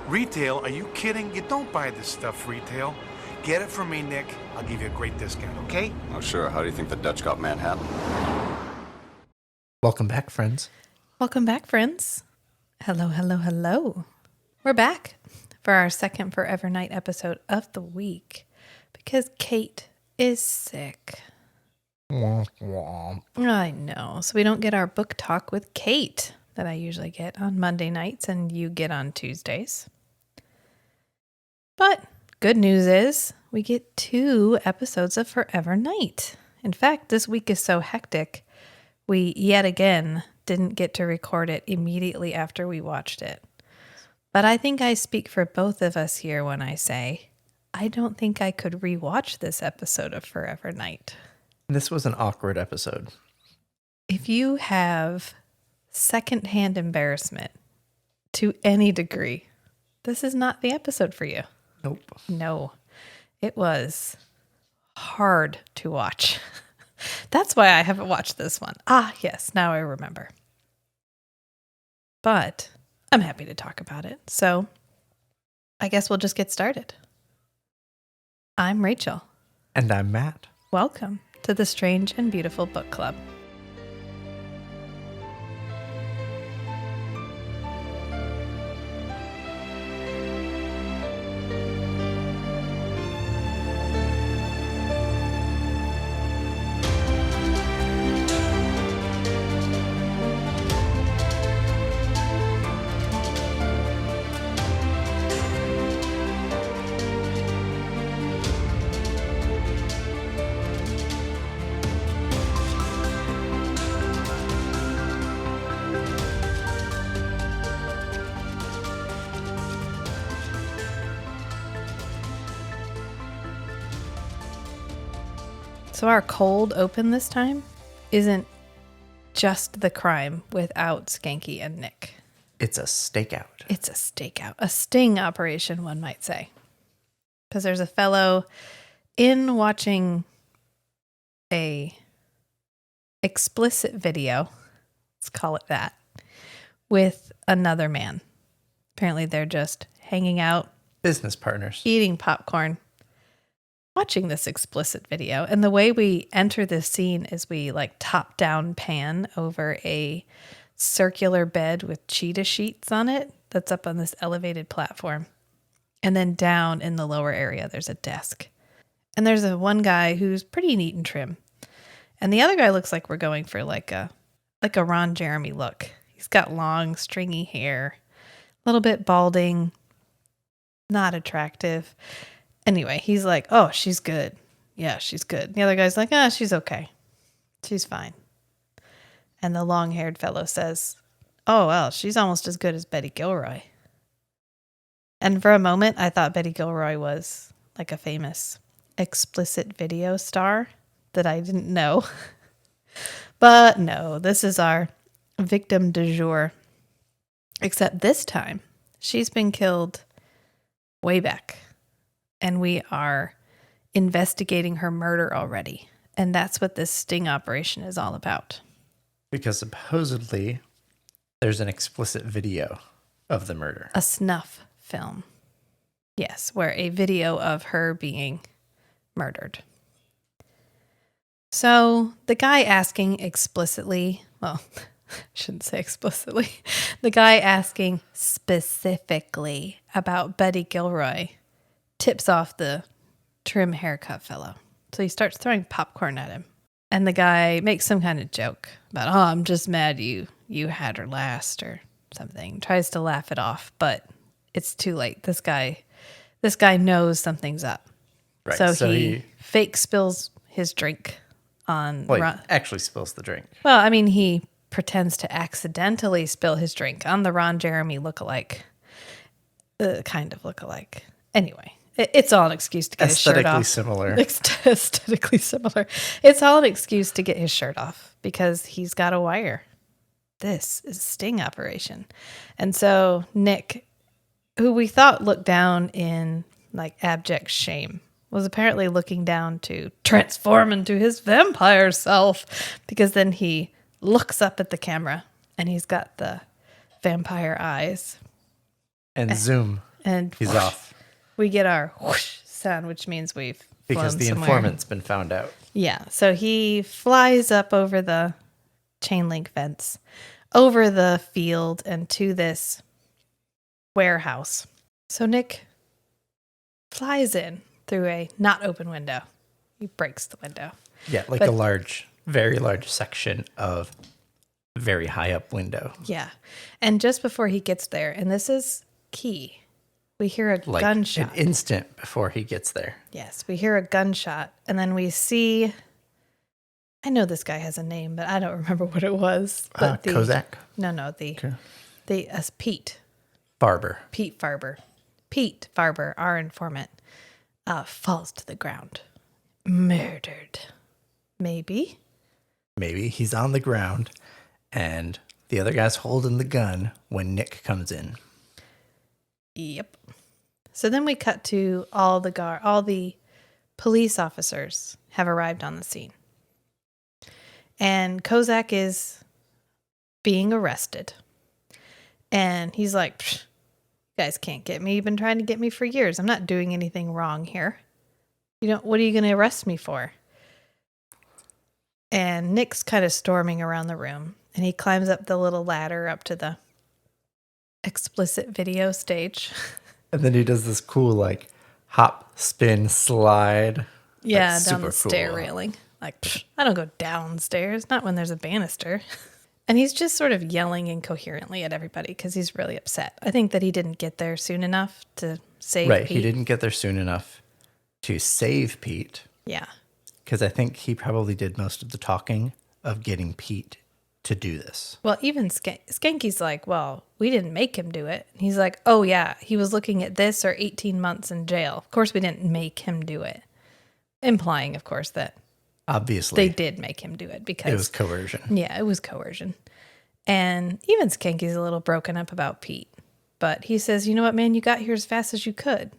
Retail? Are you kidding? You don't buy this stuff retail. Get it from me, Nick. I'll give you a great discount, okay? Oh, sure. How do you think the Dutch got Manhattan? Welcome back, friends. Welcome back, friends. Hello, hello, hello. We're back for our second Forever Night episode of the week because Kate is sick. Womp womp. I know. So we don't get our book talk with Kate that I usually get on Monday nights and you get on Tuesdays. But good news is we get 2 episodes of Forever Night. In fact, this week is so hectic, we yet again didn't get to record it immediately after we watched it. But I think I speak for both of us here when I say, I don't think I could rewatch this episode of Forever Night. This was an awkward episode. If you have secondhand embarrassment to any degree, this is not the episode for you. Nope. No, it was hard to watch. That's why I haven't watched this one. Ah, yes, now I remember. But I'm happy to talk about it. So I guess we'll just get started. I'm Rachel. And I'm Matt. Welcome to the Strange and Beautiful Book Club. So our cold open this time isn't just the crime without Schanke and Nick. It's a stakeout. It's a stakeout, a sting operation, one might say. Because there's a fellow in watching a explicit video, let's call it that, with another man. Apparently they're just hanging out, Business partners. eating popcorn, watching this explicit video. And the way we enter this scene is we like top down pan over a circular bed with cheetah sheets on it that's up on this elevated platform. And then down in the lower area, there's a desk. And there's one guy who's pretty neat and trim. And the other guy looks like we're going for like a Ron Jeremy look. He's got long, stringy hair, a little bit balding, not attractive. Anyway, he's like, oh, she's good. Yeah, she's good. The other guy's like, she's okay. She's fine. And the long-haired fellow says, oh, well, she's almost as good as Betty Gilroy. And for a moment, I thought Betty Gilroy was like a famous explicit video star that I didn't know. But no, this is our victim du jour. Except this time, she's been killed way back. And we are investigating her murder already. And that's what this sting operation is all about. Because supposedly there's an explicit video of the murder. A snuff film. Yes, where a video of her being murdered. So the guy asking explicitly, well, I shouldn't say explicitly, the guy asking specifically about Betty Gilroy tips off the trim haircut fellow. So he starts throwing popcorn at him. And the guy makes some kind of joke about, oh, I'm just mad you had her last or something. Tries to laugh it off, but it's too late. This guy knows something's up. Right. So he fake spills his drink on... Well, he actually spills the drink. Well, I mean, he pretends to accidentally spill his drink on the Ron Jeremy lookalike. Kind of lookalike. Anyway. It's all an excuse to get his shirt off. Aesthetically similar. It's all an excuse to get his shirt off because he's got a wire. This is a sting operation. And so Nick, who we thought looked down in like abject shame, was apparently looking down to transform into his vampire self, because then he looks up at the camera and he's got the vampire eyes. And zoom. And He's off. We get our whoosh sound, which means we've Because flown the somewhere. informant's been found out. Yeah. So he flies up over the chain link fence, over the field, and to this warehouse. So Nick flies in through a not open window. He breaks the window. Yeah, like But- a large, very large section of very high up window. Yeah. And just before he gets there, and this is key, we hear a Like gunshot. an instant before he gets there. Yes, we hear a gunshot, and then we see. I know this guy has a name, but I don't remember what it was. But Kozak? No, Pete Barber. Pete Farber, our informant, falls to the ground, murdered. Maybe He's on the ground, and the other guy's holding the gun when Nick comes in. Yep. So then we cut to all the police officers have arrived on the scene. And Kozak is being arrested. And he's like, "Psh, you guys can't get me. You've been trying to get me for years. I'm not doing anything wrong here. What are you going to arrest me for?" And Nick's kind of storming around the room. And he climbs up the little ladder up to the explicit video stage. And then he does this cool, like, hop, spin, slide. Yeah, That's down the super stair cool. railing. Like, psh, I don't go downstairs, not when there's a banister. And he's just sort of yelling incoherently at everybody because he's really upset. I think that he didn't get there soon enough to save Right, Pete. he didn't get there soon enough to save Pete. Yeah. Because I think he probably did most of the talking of getting Pete to do this. Well, even Schanke's like, well, we didn't make him do it. And he's like, oh, yeah, he was looking at this or 18 months in jail. Of course, we didn't make him do it. Implying, of course, that Obviously, they did make him do it because it was coercion. Yeah, it was coercion. And even Schanke's a little broken up about Pete. But he says, you know what, man, you got here as fast as you could.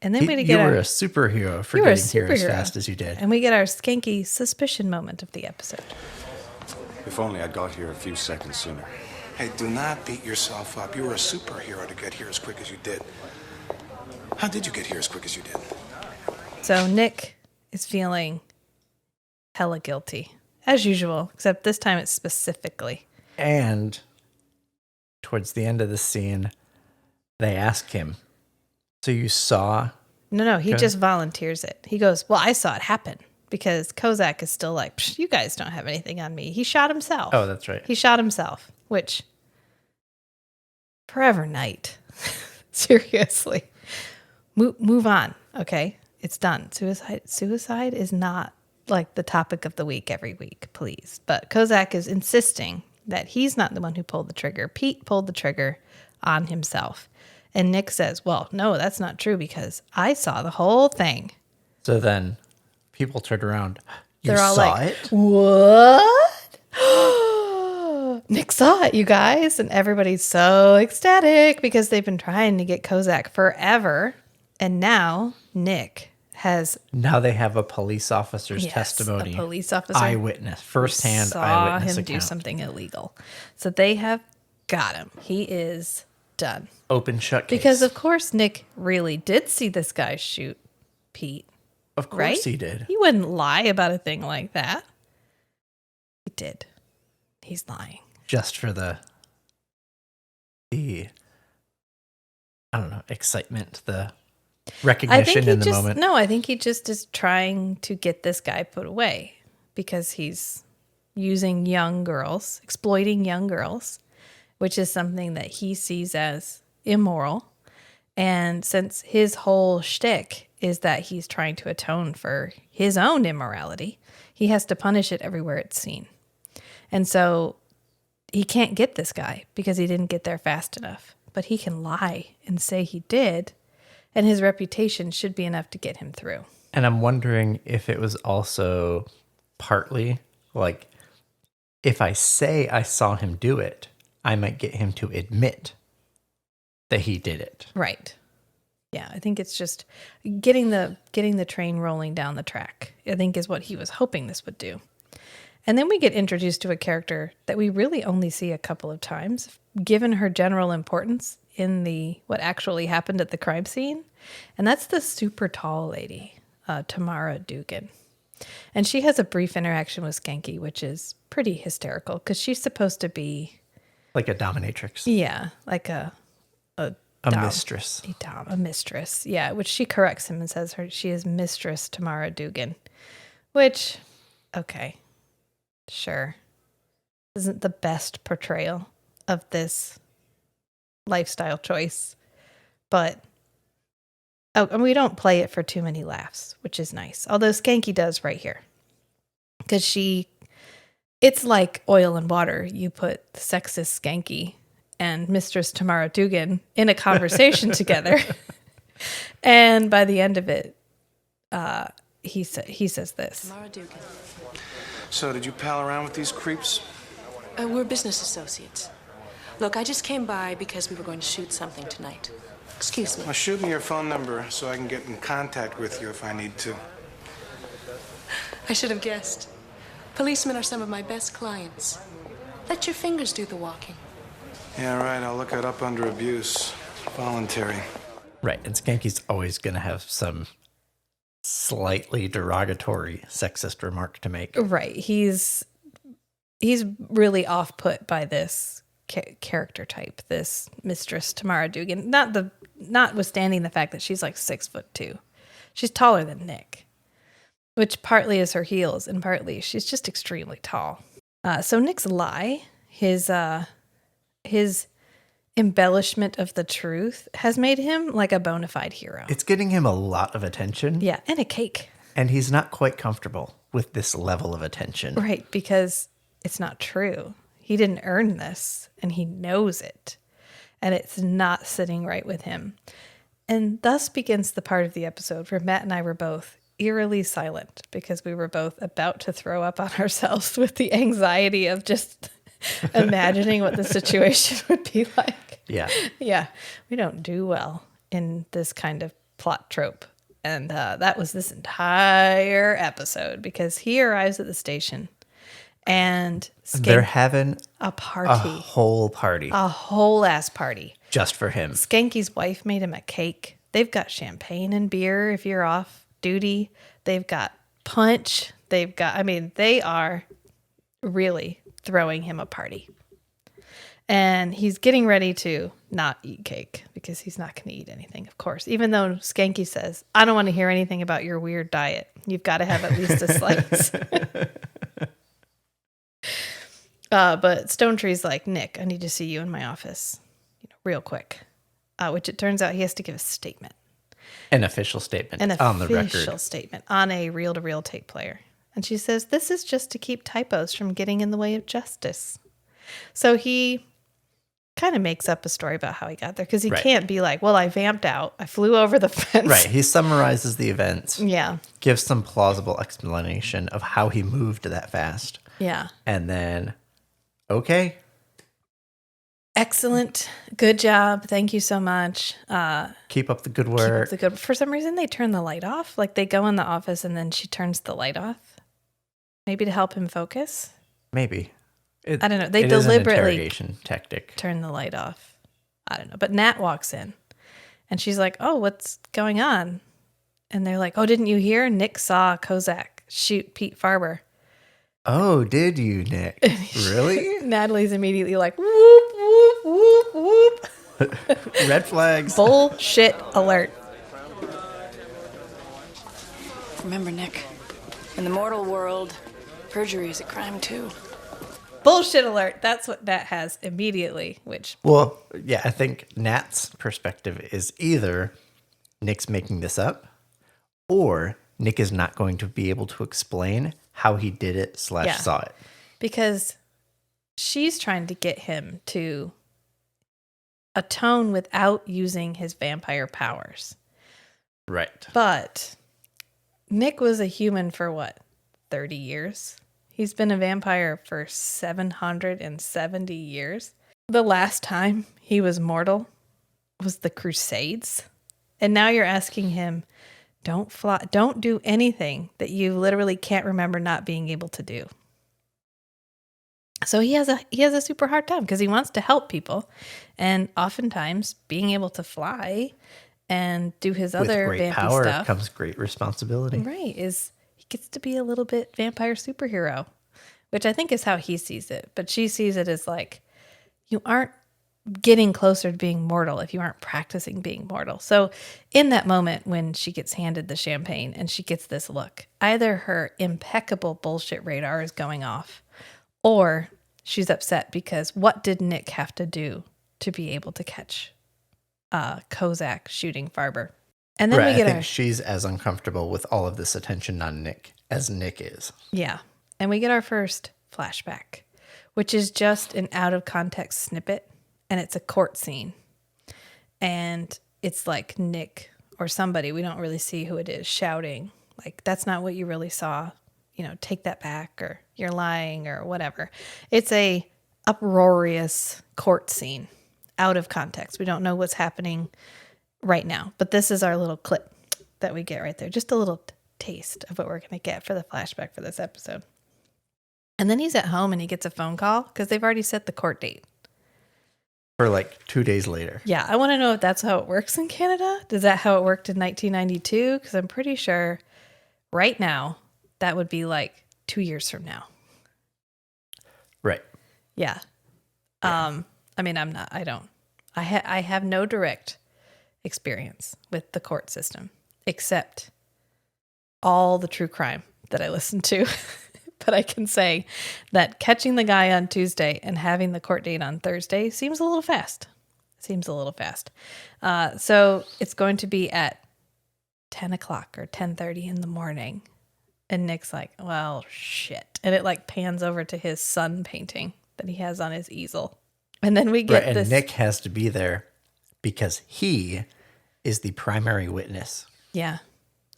And then we You get were our, a superhero for you were a getting here as superhero. fast as you did. And we get our Schanke suspicion moment of the episode. If only I'd got here a few seconds sooner. Hey, do not beat yourself up. You were a superhero to get here as quick as you did. How did you get here as quick as you did? So Nick is feeling hella guilty, as usual, except this time it's specifically. And towards the end of the scene, they ask him, so you saw? No, he Okay. just volunteers it. He goes, well, I saw it happen. Because Kozak is still like, psh, you guys don't have anything on me. He shot himself. Oh, that's right. He shot himself, which, forever night. Seriously. Move on, okay? It's done. Suicide is not like the topic of the week every week, please. But Kozak is insisting that he's not the one who pulled the trigger. Pete pulled the trigger on himself. And Nick says, well, no, that's not true because I saw the whole thing. So then people turned around. They're all saw like, it? what? Nick saw it, you guys. And everybody's so ecstatic because they've been trying to get Kozak forever. And now Nick has Now they have a police officer's testimony. a police officer Eyewitness, firsthand saw eyewitness him account. do something illegal. So they have got him. He is done. Open shut case. Because, of course, Nick really did see this guy shoot Pete. Of course Right? he did. He wouldn't lie about a thing like that. He did. He's lying. Just for the I don't know, excitement, the recognition in the moment. No, I think he just is trying to get this guy put away because he's using young girls, exploiting young girls, which is something that he sees as immoral. And since his whole shtick is that he's trying to atone for his own immorality, he has to punish it everywhere it's seen. And so he can't get this guy because he didn't get there fast enough. But he can lie and say he did, and his reputation should be enough to get him through. And I'm wondering if it was also partly like, if I say I saw him do it, I might get him to admit that he did it. Right. Yeah, I think it's just getting the train rolling down the track, I think is what he was hoping this would do. And then we get introduced to a character that we really only see a couple of times, given her general importance in what actually happened at the crime scene. And that's the super tall lady, Tamara Dugan. And she has a brief interaction with Schanke, which is pretty hysterical because she's supposed to be Like a dominatrix. yeah, like a Mistress. A mistress. Yeah, which she corrects him and says she is Mistress Tamara Dugan. Which, okay, sure. Isn't the best portrayal of this lifestyle choice. But and we don't play it for too many laughs, which is nice. Although Schanke does right here. Because it's like oil and water. You put sexist Schanke and Mistress Tamara Dugan in a conversation together. And by the end of it, he says this. Tamara Dugan. So, did you pal around with these creeps? We're business associates. Look, I just came by because we were going to shoot something tonight. Excuse me. Well, shoot me your phone number so I can get in contact with you if I need to. I should have guessed. Policemen are some of my best clients. Let your fingers do the walking. Yeah, right. I'll look it up under abuse. Voluntary. Right. And Skanky's always going to have some slightly derogatory sexist remark to make. Right. He's really off-put by this character type, this Mistress Tamara Dugan. Notwithstanding the fact that she's like 6'2". She's taller than Nick, which partly is her heels and partly she's just extremely tall. So Nick's lie, his embellishment of the truth has made him like a bona fide hero. It's getting him a lot of attention. Yeah, and a cake. And he's not quite comfortable with this level of attention. Right, because it's not true. He didn't earn this, and he knows it. And it's not sitting right with him. And thus begins the part of the episode where Matt and I were both eerily silent because we were both about to throw up on ourselves with the anxiety of just imagining what the situation would be like. Yeah. Yeah. We don't do well in this kind of plot trope. And that was this entire episode because he arrives at the station and they're having a party. A whole party. A whole ass party. Just for him. Skanky's wife made him a cake. They've got champagne and beer if you're off duty. They've got punch. They are really throwing him a party. And he's getting ready to not eat cake because he's not going to eat anything, of course. Even though Schanke says, I don't want to hear anything about your weird diet. You've got to have at least a slice. But Stone Tree's like, Nick, I need to see you in my office, real quick. Which it turns out he has to give a statement. An official statement on the record. An official statement on a reel-to-reel tape player. And she says, this is just to keep typos from getting in the way of justice. So he kind of makes up a story about how he got there because he can't be like, well, I vamped out. I flew over the fence. Right. He summarizes the events. Yeah. Gives some plausible explanation of how he moved that fast. Yeah. And then, okay. Excellent. Good job. Thank you so much. Keep up the good work. For some reason, they turn the light off. Like they go in the office and then she turns the light off. Maybe to help him focus. Maybe. I don't know. They deliberately interrogation tactic. Turn the light off. I don't know. But Nat walks in and she's like, oh, what's going on? And they're like, oh, didn't you hear? Nick saw Kozak shoot Pete Farber. Oh, did you, Nick? Really? Natalie's immediately like, whoop, whoop, whoop, whoop. Red flags. Bullshit alert. Remember, Nick, in the mortal world, perjury is a crime too. Bullshit alert. That's what Nat has immediately, which... Well, yeah, I think Nat's perspective is either Nick's making this up or Nick is not going to be able to explain how he did it / saw it. Because she's trying to get him to atone without using his vampire powers. Right. But Nick was a human for 30 years? He's been a vampire for 770 years. The last time he was mortal was the Crusades. And now you're asking him, don't do anything that you literally can't remember not being able to do. So he has a super hard time because he wants to help people, and oftentimes being able to fly and do his With other great vampy power stuff, comes great responsibility. right? Is he gets to be a little bit vampire superhero, which I think is how he sees it. But she sees it as like, you aren't getting closer to being mortal if you aren't practicing being mortal. So in that moment when she gets handed the champagne and she gets this look, either her impeccable bullshit radar is going off, or she's upset because what did Nick have to do to be able to catch Kozak shooting Farber? And then Right, we get I think she's as uncomfortable with all of this attention on Nick as Nick is. Yeah. And we get our first flashback, which is just an out of context snippet. And it's a court scene. And it's like Nick or somebody, we don't really see who it is, shouting, like, that's not what you really saw. You know, take that back, or you're lying, or whatever. It's a uproarious court scene out of context. We don't know what's happening right now. But this is our little clip that we get right there. Just a little taste of what we're going to get for the flashback for this episode. And then he's at home and he gets a phone call because they've already set the court date. For like 2 days later. Yeah, I want to know if that's how it works in Canada. Is that how it worked in 1992? Because I'm pretty sure right now that would be like 2 years from now. Right. Yeah. I mean, I have no direct experience with the court system except all the true crime that I listen to. But I can say that catching the guy on Tuesday and having the court date on Thursday seems a little fast. So it's going to be at 10 o'clock or 10:30 in the morning. And Nick's like, well, shit. And it like pans over to his sun painting that he has on his easel. And then we get right, this. And Nick has to be there because he is the primary witness. Yeah.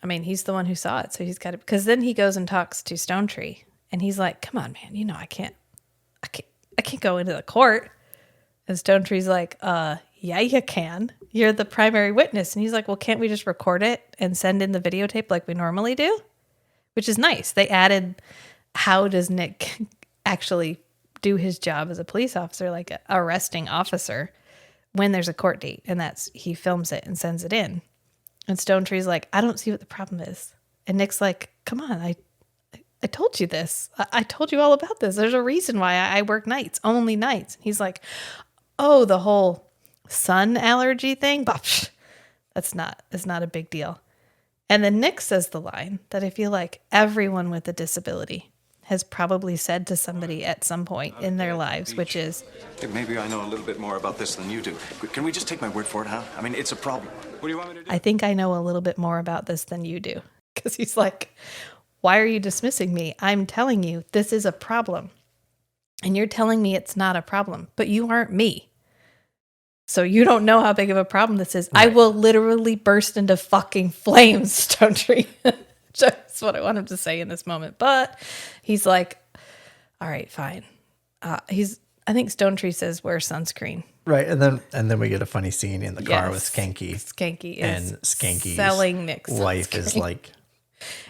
I mean, he's the one who saw it. So he's got to, because then he goes and talks to Stone Tree. And he's like, come on, man, you know, I can't go into the court. And Stone Tree's like, yeah, you can. You're the primary witness. And he's like, well, can't we just record it and send in the videotape like we normally do? Which is nice. They added, how does Nick actually do his job as a police officer, like an arresting officer, when there's a court date? And that's, he films it and sends it in. And Stone Tree's like, I don't see what the problem is. And Nick's like, come on, I told you this. I told you all about this. There's a reason why I work nights, only nights. And he's like, oh, the whole sun allergy thing? That's not a big deal. And then Nick says the line that I feel like everyone with a disability has probably said to somebody at some point in their lives, which is, Hey, maybe I know a little bit more about this than you do. Can we just take my word for it, huh? I mean, it's a problem. What do you want me to do? I think I know a little bit more about this than you do. Because he's like, why are you dismissing me? I'm telling you this is a problem. And you're telling me it's not a problem, but you aren't me. So you don't know how big of a problem this is. Right. I will literally burst into fucking flames, Stone Tree. That's what I want him to say in this moment. But he's like, all right, fine. I think Stone Tree says, wear sunscreen. Right, and then we get a funny scene in the car with Schanke. Skanky is and Skanky's selling Nick's wife sunscreen. Is like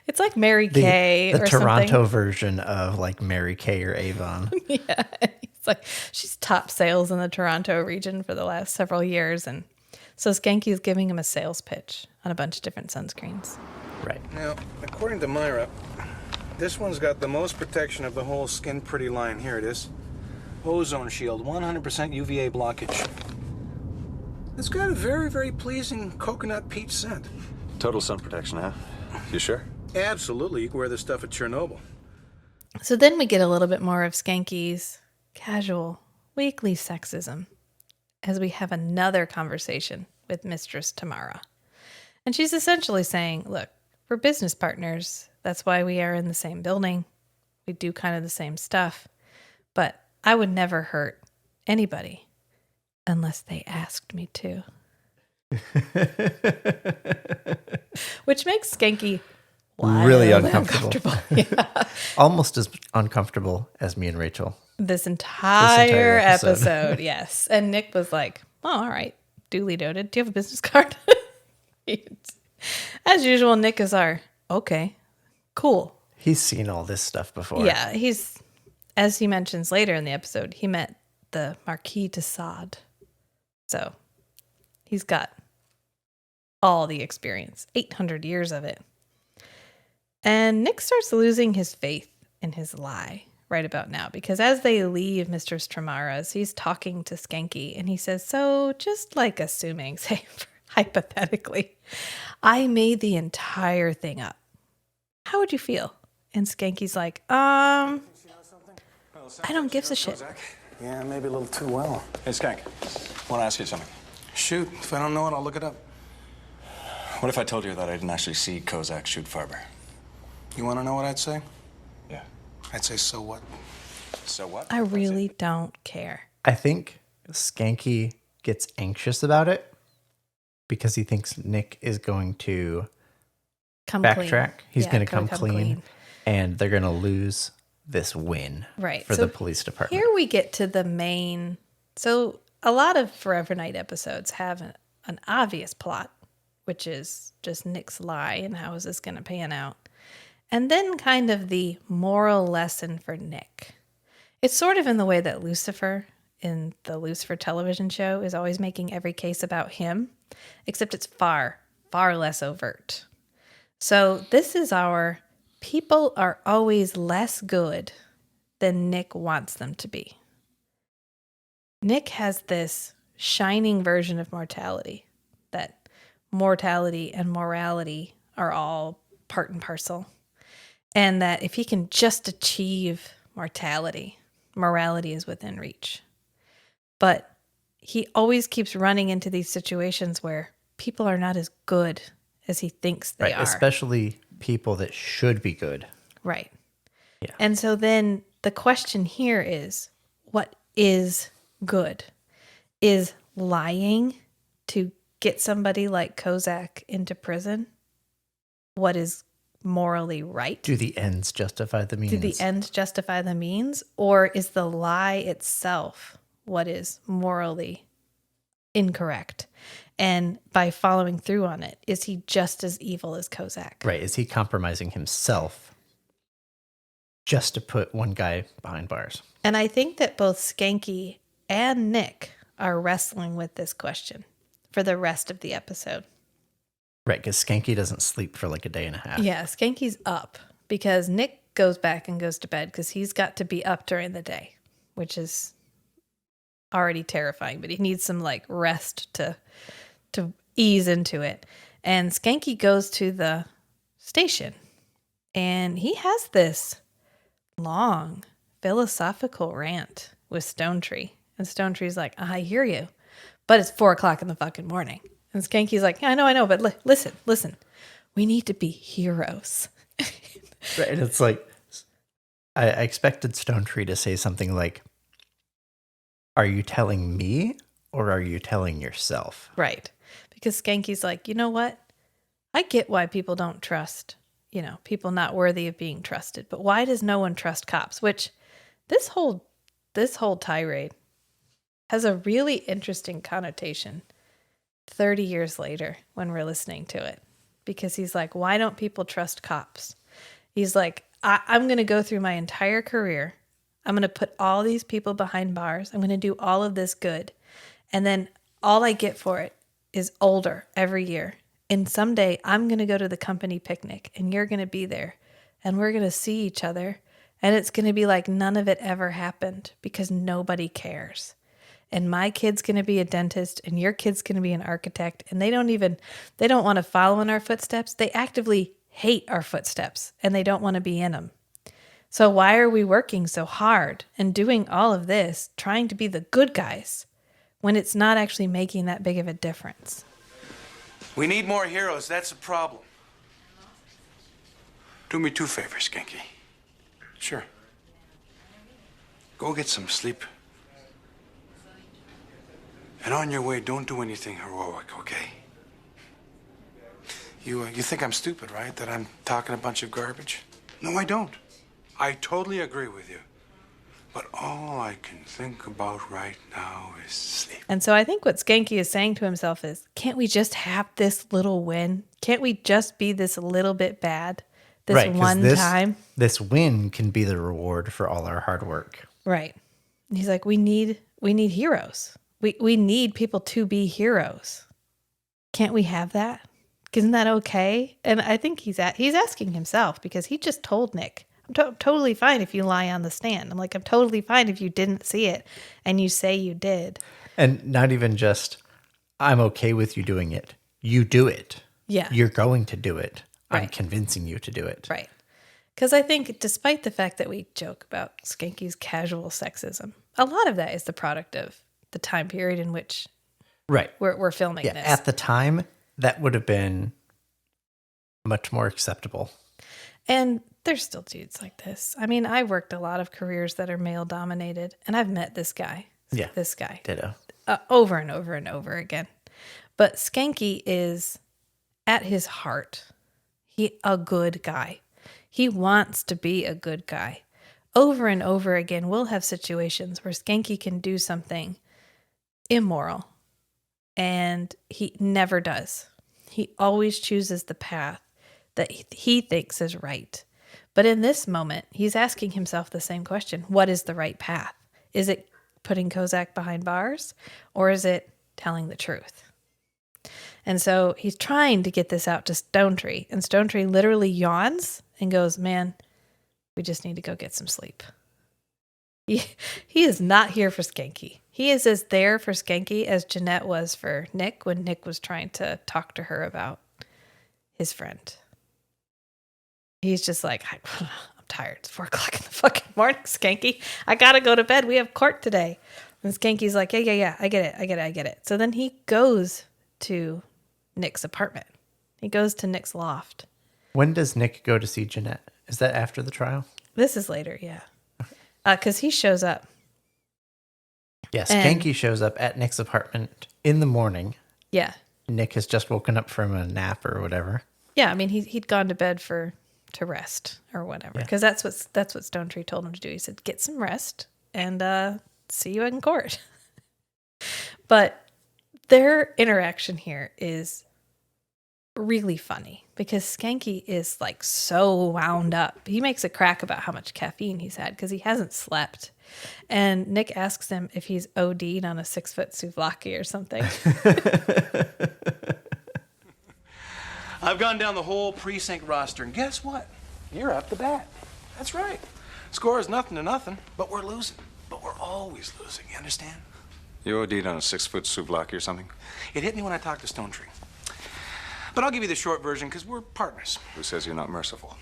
it's like Mary Kay the or Toronto something. version of like Mary Kay or Avon. Yeah, it's like she's top sales in the Toronto region for the last several years, and so Schanke is giving him a sales pitch on a bunch of different sunscreens. Right. Now, according to Myra, this one's got the most protection of the whole Skin Pretty line. Here it is. Ozone shield, 100% UVA blockage. It's got a very, very pleasing coconut peach scent. Total sun protection, huh? You sure? Absolutely. You can wear this stuff at Chernobyl. So then we get a little bit more of Skanky's casual weekly sexism as we have another conversation with Mistress Tamara. And she's essentially saying, look, we're business partners. That's why we are in the same building. We do kind of the same stuff. But I would never hurt anybody unless they asked me to. Which makes Schanke really uncomfortable. Yeah. Almost as uncomfortable as me and Rachel. This entire episode. episode, yes. And Nick was like, oh, all right, duly noted. Do you have a business card? As usual, Nick is our, okay, cool. He's seen all this stuff before. Yeah, as he mentions later in the episode, he met the Marquis de Sade. So he's got all the experience, 800 years of it. And Nick starts losing his faith in his lie right about now, because as they leave Mr. Stramara's, he's talking to Schanke, and he says, so just like assuming, say, hypothetically, I made the entire thing up. How would you feel? And Skanke's like, I don't give a shit. Yeah, maybe a little too well. Hey, Skank, I want to ask you something. Shoot, if I don't know it, I'll look it up. What if I told you that I didn't actually see Kozak shoot Farber? You want to know what I'd say? Yeah. I'd say, so what? So what? I really don't care. I think Schanke gets anxious about it because he thinks Nick is going to Come backtrack. clean. He's Yeah, going to come clean, and they're going to lose this win Right. for So the police department. Here we get to the main. So a lot of Forever Night episodes have an obvious plot, which is just Nick's lie and how is this going to pan out. And then kind of the moral lesson for Nick. It's sort of in the way that Lucifer in the Lucifer television show is always making every case about him, except it's far, far less overt. So this is our people are always less good than Nick wants them to be. Nick has this shining version of mortality, that mortality and morality are all part and parcel. And that if he can just achieve mortality, morality is within reach. But he always keeps running into these situations where people are not as good as he thinks they are. Especially people that should be good. Right. Yeah. And so then the question here is, what is good? Is lying to get somebody like Kozak into prison what is morally right? Do the ends justify the means? Do the ends justify the means? Or is the lie itself what is morally incorrect? And by following through on it, is he just as evil as Kozak? Right. Is he compromising himself just to put one guy behind bars? And I think that both Schanke and Nick are wrestling with this question for the rest of the episode. Right, because Schanke doesn't sleep for like a day and a half. Yeah, Skanke's up because Nick goes back and goes to bed because he's got to be up during the day, which is already terrifying, but he needs some like rest to ease into it. And Schanke goes to the station and he has this long philosophical rant with Stone Tree. And Stone Tree's like, I hear you, but it's 4:00 in the fucking morning. And Skanke's like, I know, but listen. We need to be heroes. Right, and it's like, I expected Stone Tree to say something like, are you telling me or are you telling yourself? Right. Because Skanke's like, you know what? I get why people don't trust, people not worthy of being trusted. But why does no one trust cops? Which this whole tirade has a really interesting connotation 30 years later when we're listening to it. Because he's like, why don't people trust cops? He's like, I'm going to go through my entire career. I'm going to put all these people behind bars. I'm going to do all of this good. And then all I get for it is older every year. And someday I'm going to go to the company picnic and you're going to be there and we're going to see each other. And it's going to be like none of it ever happened because nobody cares. And my kid's going to be a dentist and your kid's going to be an architect. And they don't want to follow in our footsteps. They actively hate our footsteps and they don't want to be in them. So why are we working so hard and doing all of this, trying to be the good guys when it's not actually making that big of a difference? We need more heroes. That's the problem. Do me 2 favors, Schanke. Sure. Go get some sleep. And on your way, don't do anything heroic, okay? You think I'm stupid, right? That I'm talking a bunch of garbage? No, I don't. I totally agree with you. But all I can think about right now is sleep. And so I think what Schanke is saying to himself is, can't we just have this little win? Can't we just be this little bit bad this Right, 'cause one time. This win can be the reward for all our hard work. Right. And he's like, we need heroes. We need people to be heroes. Can't we have that? Isn't that okay? And I think he's asking himself, because he just told Nick, I'm totally fine if you lie on the stand. I'm like, I'm totally fine if you didn't see it and you say you did. And not even just, I'm okay with you doing it. You do it. Yeah. You're going to do it. I'm Right. convincing you to do it. Right. Because I think despite the fact that we joke about Schanke's casual sexism, a lot of that is the product of the time period in which Right. we're filming Yeah. this. At the time, that would have been much more acceptable. And there's still dudes like this. I mean, I worked a lot of careers that are male dominated, and I've met this guy. Yeah. This guy. Ditto. Over and over and over again. But Schanke is, at his heart, a good guy. He wants to be a good guy. Over and over again, we'll have situations where Schanke can do something immoral, and he never does. He always chooses the path that he thinks is right. But in this moment, he's asking himself the same question. What is the right path? Is it putting Kozak behind bars, or is it telling the truth? And so he's trying to get this out to Stonetree, and Stonetree literally yawns and goes, man, we just need to go get some sleep. He is not here for Schanke. He is as there for Schanke as Jeanette was for Nick when Nick was trying to talk to her about his friend. He's just like, I'm tired. It's 4 o'clock in the fucking morning, Schanke. I gotta go to bed. We have court today. And Skanke's like, yeah, I get it. So then he goes to Nick's apartment. He goes to Nick's loft. When does Nick go to see Jeanette? Is that after the trial? This is later, yeah. Because he shows up. Yes, Schanke shows up at Nick's apartment in the morning. Yeah. Nick has just woken up from a nap or whatever. Yeah, I mean, he'd gone to bed to rest or whatever. Because that's what Stonetree told him to do. He said, get some rest and see you in court. But their interaction here is really funny because Schanke is like so wound up. He makes a crack about how much caffeine he's had because he hasn't slept. And Nick asks him if he's OD'd on a 6-foot souvlaki or something. I've gone down the whole precinct roster, and guess what? You're up to bat. That's right. Score is 0-0, but we're losing. But we're always losing, you understand? You OD'd on a 6-foot souvlaki or something? It hit me when I talked to Stonetree. But I'll give you the short version, because we're partners. Who says you're not merciful?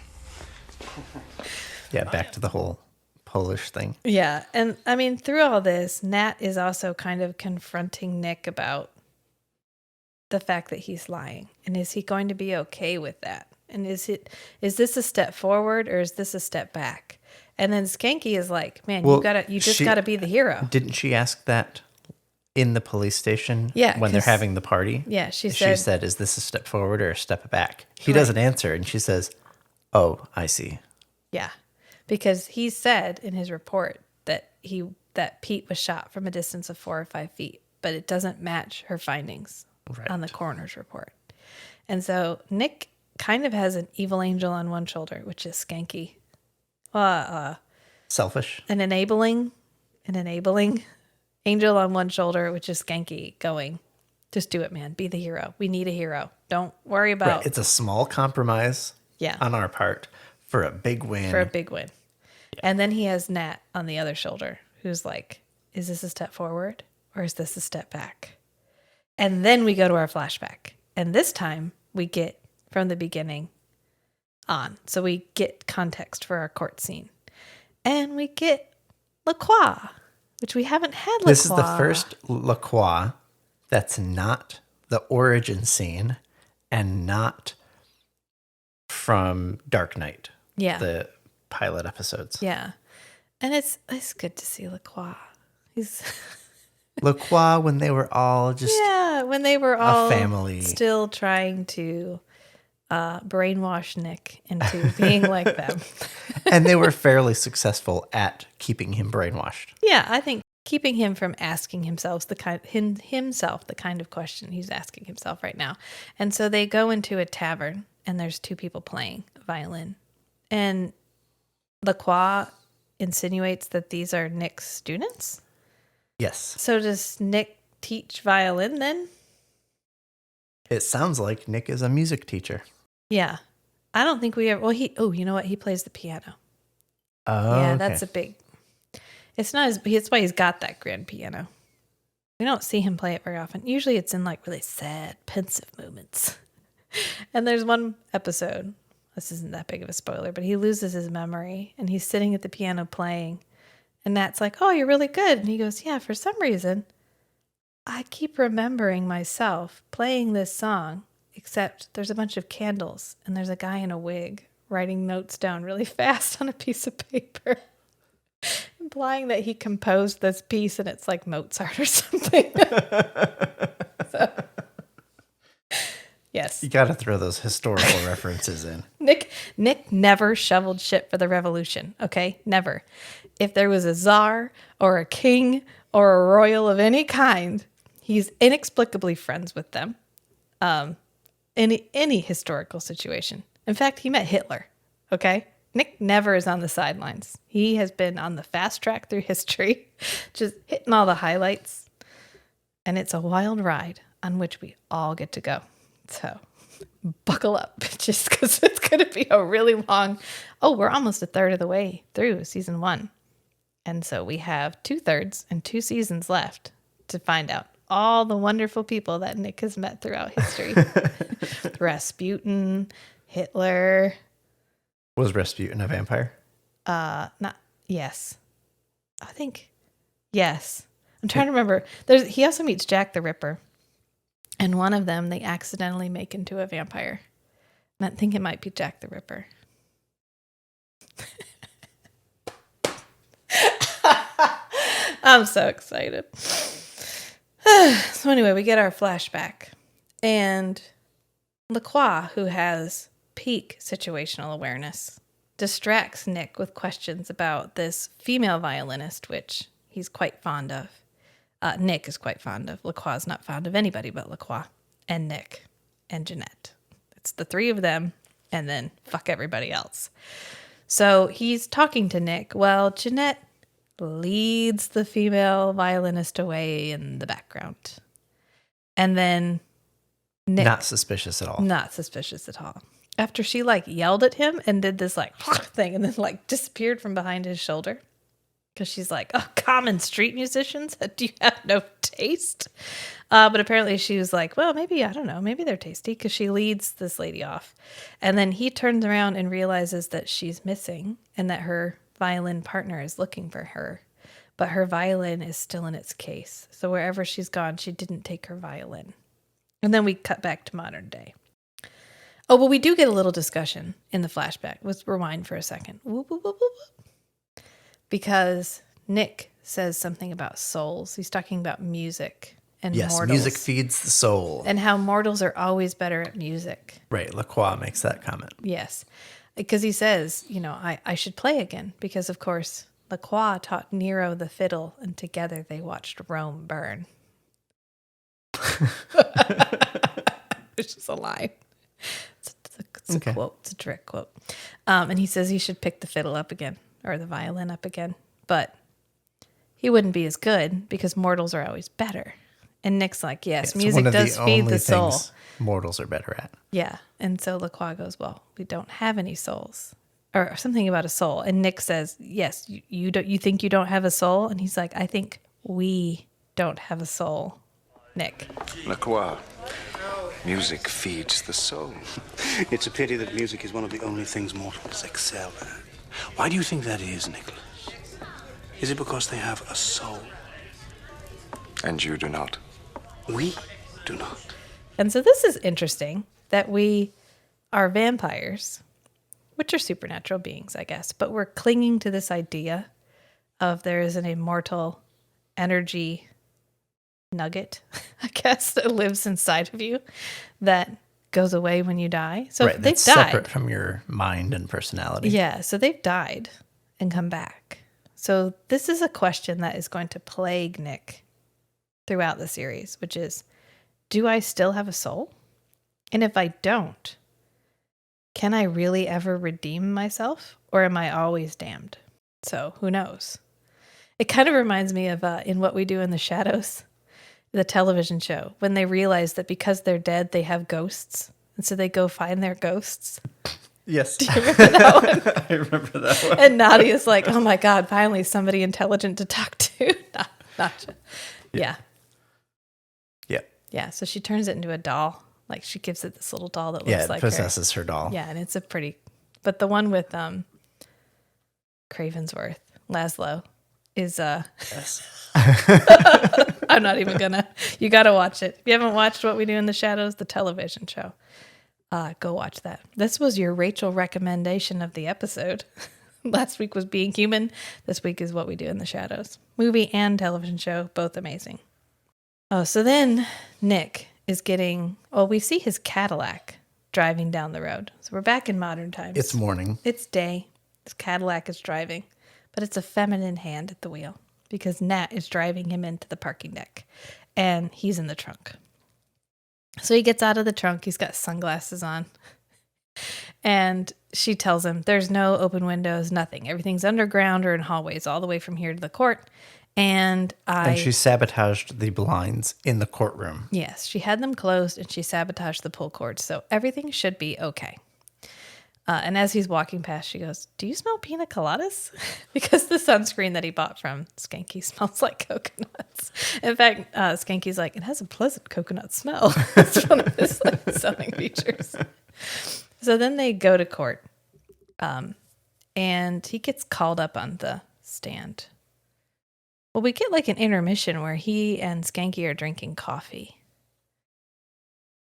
Yeah, back to the whole Polish thing. Yeah, and I mean, through all this, Nat is also kind of confronting Nick about the fact that he's lying. And is he going to be okay with that? And is this a step forward or is this a step back? And then Schanke is like, man, you just gotta be the hero. Didn't she ask that in the police station? Yeah, when they're having the party? Yeah, she said, is this a step forward or a step back? He doesn't answer, and she says, oh, I see. Yeah, because he said in his report that Pete was shot from a distance of 4 or 5 feet, but it doesn't match her findings on the coroner's report. And so Nick kind of has an evil angel on one shoulder, which is Schanke. Selfish. An enabling angel on one shoulder, which is Schanke going, just do it, man. Be the hero. We need a hero. Don't worry about... Right. It's a small compromise on our part for a big win. Yeah. And then he has Nat on the other shoulder, who's like, is this a step forward or is this a step back? And then we go to our flashback. And this time we get from the beginning on. So we get context for our court scene. And we get Lacroix, which we haven't had Lacroix. This is the first Lacroix that's not the origin scene and not from Dark Knight. Yeah. The pilot episodes. Yeah. And it's good to see Lacroix. He's Lacroix when they were all just when they were all family, still trying to brainwash Nick into being like them. And they were fairly successful at keeping him brainwashed. Yeah, I think keeping him from asking himself the kind of question he's asking himself right now. And so they go into a tavern and there's 2 people playing violin. And Lacroix insinuates that these are Nick's students. Yes. So does Nick teach violin then? It sounds like Nick is a music teacher. Yeah. I don't think we ever... Well, you know what? He plays the piano. Oh, Yeah, okay. that's a big... It's not as... That's why he's got that grand piano. We don't see him play it very often. Usually it's in like really sad, pensive moments. And there's one episode, this isn't that big of a spoiler, but he loses his memory and he's sitting at the piano playing. And Nat's like, oh, you're really good. And he goes, yeah, for some reason, I keep remembering myself playing this song, except there's a bunch of candles and there's a guy in a wig writing notes down really fast on a piece of paper. Implying that he composed this piece and it's like Mozart or something. So, yes. You got to throw those historical references in. Nick never shoveled shit for the revolution, okay? Never. If there was a czar or a king or a royal of any kind, he's inexplicably friends with them. Any historical situation. In fact, he met Hitler, okay? Nick never is on the sidelines. He has been on the fast track through history, just hitting all the highlights. And it's a wild ride on which we all get to go. So buckle up, bitches, because it's going to be a really long... Oh, we're almost a third of the way through season 1. And so we have 2/3 and 2 seasons left to find out all the wonderful people that Nick has met throughout history. Rasputin, Hitler... Was Rasputin a vampire? Yes. I think, yes. I'm trying to remember. He also meets Jack the Ripper. And one of them they accidentally make into a vampire. And I think it might be Jack the Ripper. I'm so excited. So anyway, we get our flashback. And Lacroix, who has peak situational awareness, distracts Nick with questions about this female violinist, which he's quite fond of. Nick is quite fond of. Lacroix is not fond of anybody but Lacroix and Nick and Jeanette. It's the 3 of them, and then fuck everybody else. So he's talking to Nick. Well, Jeanette leads the female violinist away in the background. And then Nick... Not suspicious at all. Not suspicious at all. After she like yelled at him and did this like thing and then like disappeared from behind his shoulder. Because she's like, oh, common street musicians? Do you have no taste? But apparently she was like, well, maybe, I don't know, maybe they're tasty, because she leads this lady off. And then he turns around and realizes that she's missing and that her violin partner is looking for her. But her violin is still in its case. So wherever she's gone, she didn't take her violin. And then we cut back to modern day. Oh, well, we do get a little discussion in the flashback. Let's rewind for a second. Whoop, whoop, whoop, whoop. Because Nick says something about souls. He's talking about music and mortals. Music feeds the soul. And how mortals are always better at music. Right, Lacroix makes that comment. Yes. Because he says, I should play again. Because, of course, Lacroix taught Nero the fiddle, and together they watched Rome burn. It's just a line. It's a quote. It's a direct quote. And he says he should pick the fiddle up again, or the violin up again. But he wouldn't be as good because mortals are always better. And Nick's like, yes, music does feed the soul. Mortals are better at. Yeah. And so Lacroix goes, well, we don't have any souls. Or something about a soul. And Nick says, yes, you think you don't have a soul? And he's like, I think we don't have a soul. Nick. Lacroix. Music feeds the soul. It's a pity that music is one of the only things mortals excel at. Why do you think that is, Nicholas? Is it because they have a soul? And you do not. We do not. And so this is interesting that we are vampires, which are supernatural beings, I guess, but we're clinging to this idea of there is an immortal energy nugget, I guess, that lives inside of you that goes away when you die. So right, they've that's died. Separate from your mind and personality. Yeah, so they've died and come back. So this is a question that is going to plague Nick throughout the series, which is, do I still have a soul? And if I don't, can I really ever redeem myself, or am I always damned? So who knows? It kind of reminds me of In What We Do in the Shadows, the television show, when they realize that because they're dead, they have ghosts. And so they go find their ghosts. Yes. Do you remember that one? I remember that one. And Nadia's like, oh my God, finally somebody intelligent to talk to. Yeah. Yeah. Yeah. So she turns it into a doll. Like she gives it this little doll that looks It like possesses her doll. Yeah. And it's a pretty, but the one with Cravensworth, Laszlo, is Yes. I'm not even gonna, you got to watch it. If you haven't watched What We Do in the Shadows, the television show, go watch that. This was your Rachel recommendation of the episode. Last week was Being Human. This week is What We Do in the Shadows. Movie and television show, both amazing. Oh, so then Nick is we see his Cadillac driving down the road. So we're back in modern times. It's morning. It's day. His Cadillac is driving, but it's a feminine hand at the wheel because Nat is driving him into the parking deck and he's in the trunk. So he gets out of the trunk. He's got sunglasses on. And she tells him there's no open windows, nothing. Everything's underground or in hallways all the way from here to the court. And she sabotaged the blinds in the courtroom. Yes, she had them closed and she sabotaged the pull cords. So everything should be okay. And as he's walking past, she goes, do you smell pina coladas? Because the sunscreen that he bought from Schanke smells like coconuts. In fact, Schanke's like, it has a pleasant coconut smell. It's one of his selling features. So then they go to court. And he gets called up on the stand. Well, we get like an intermission where he and Schanke are drinking coffee.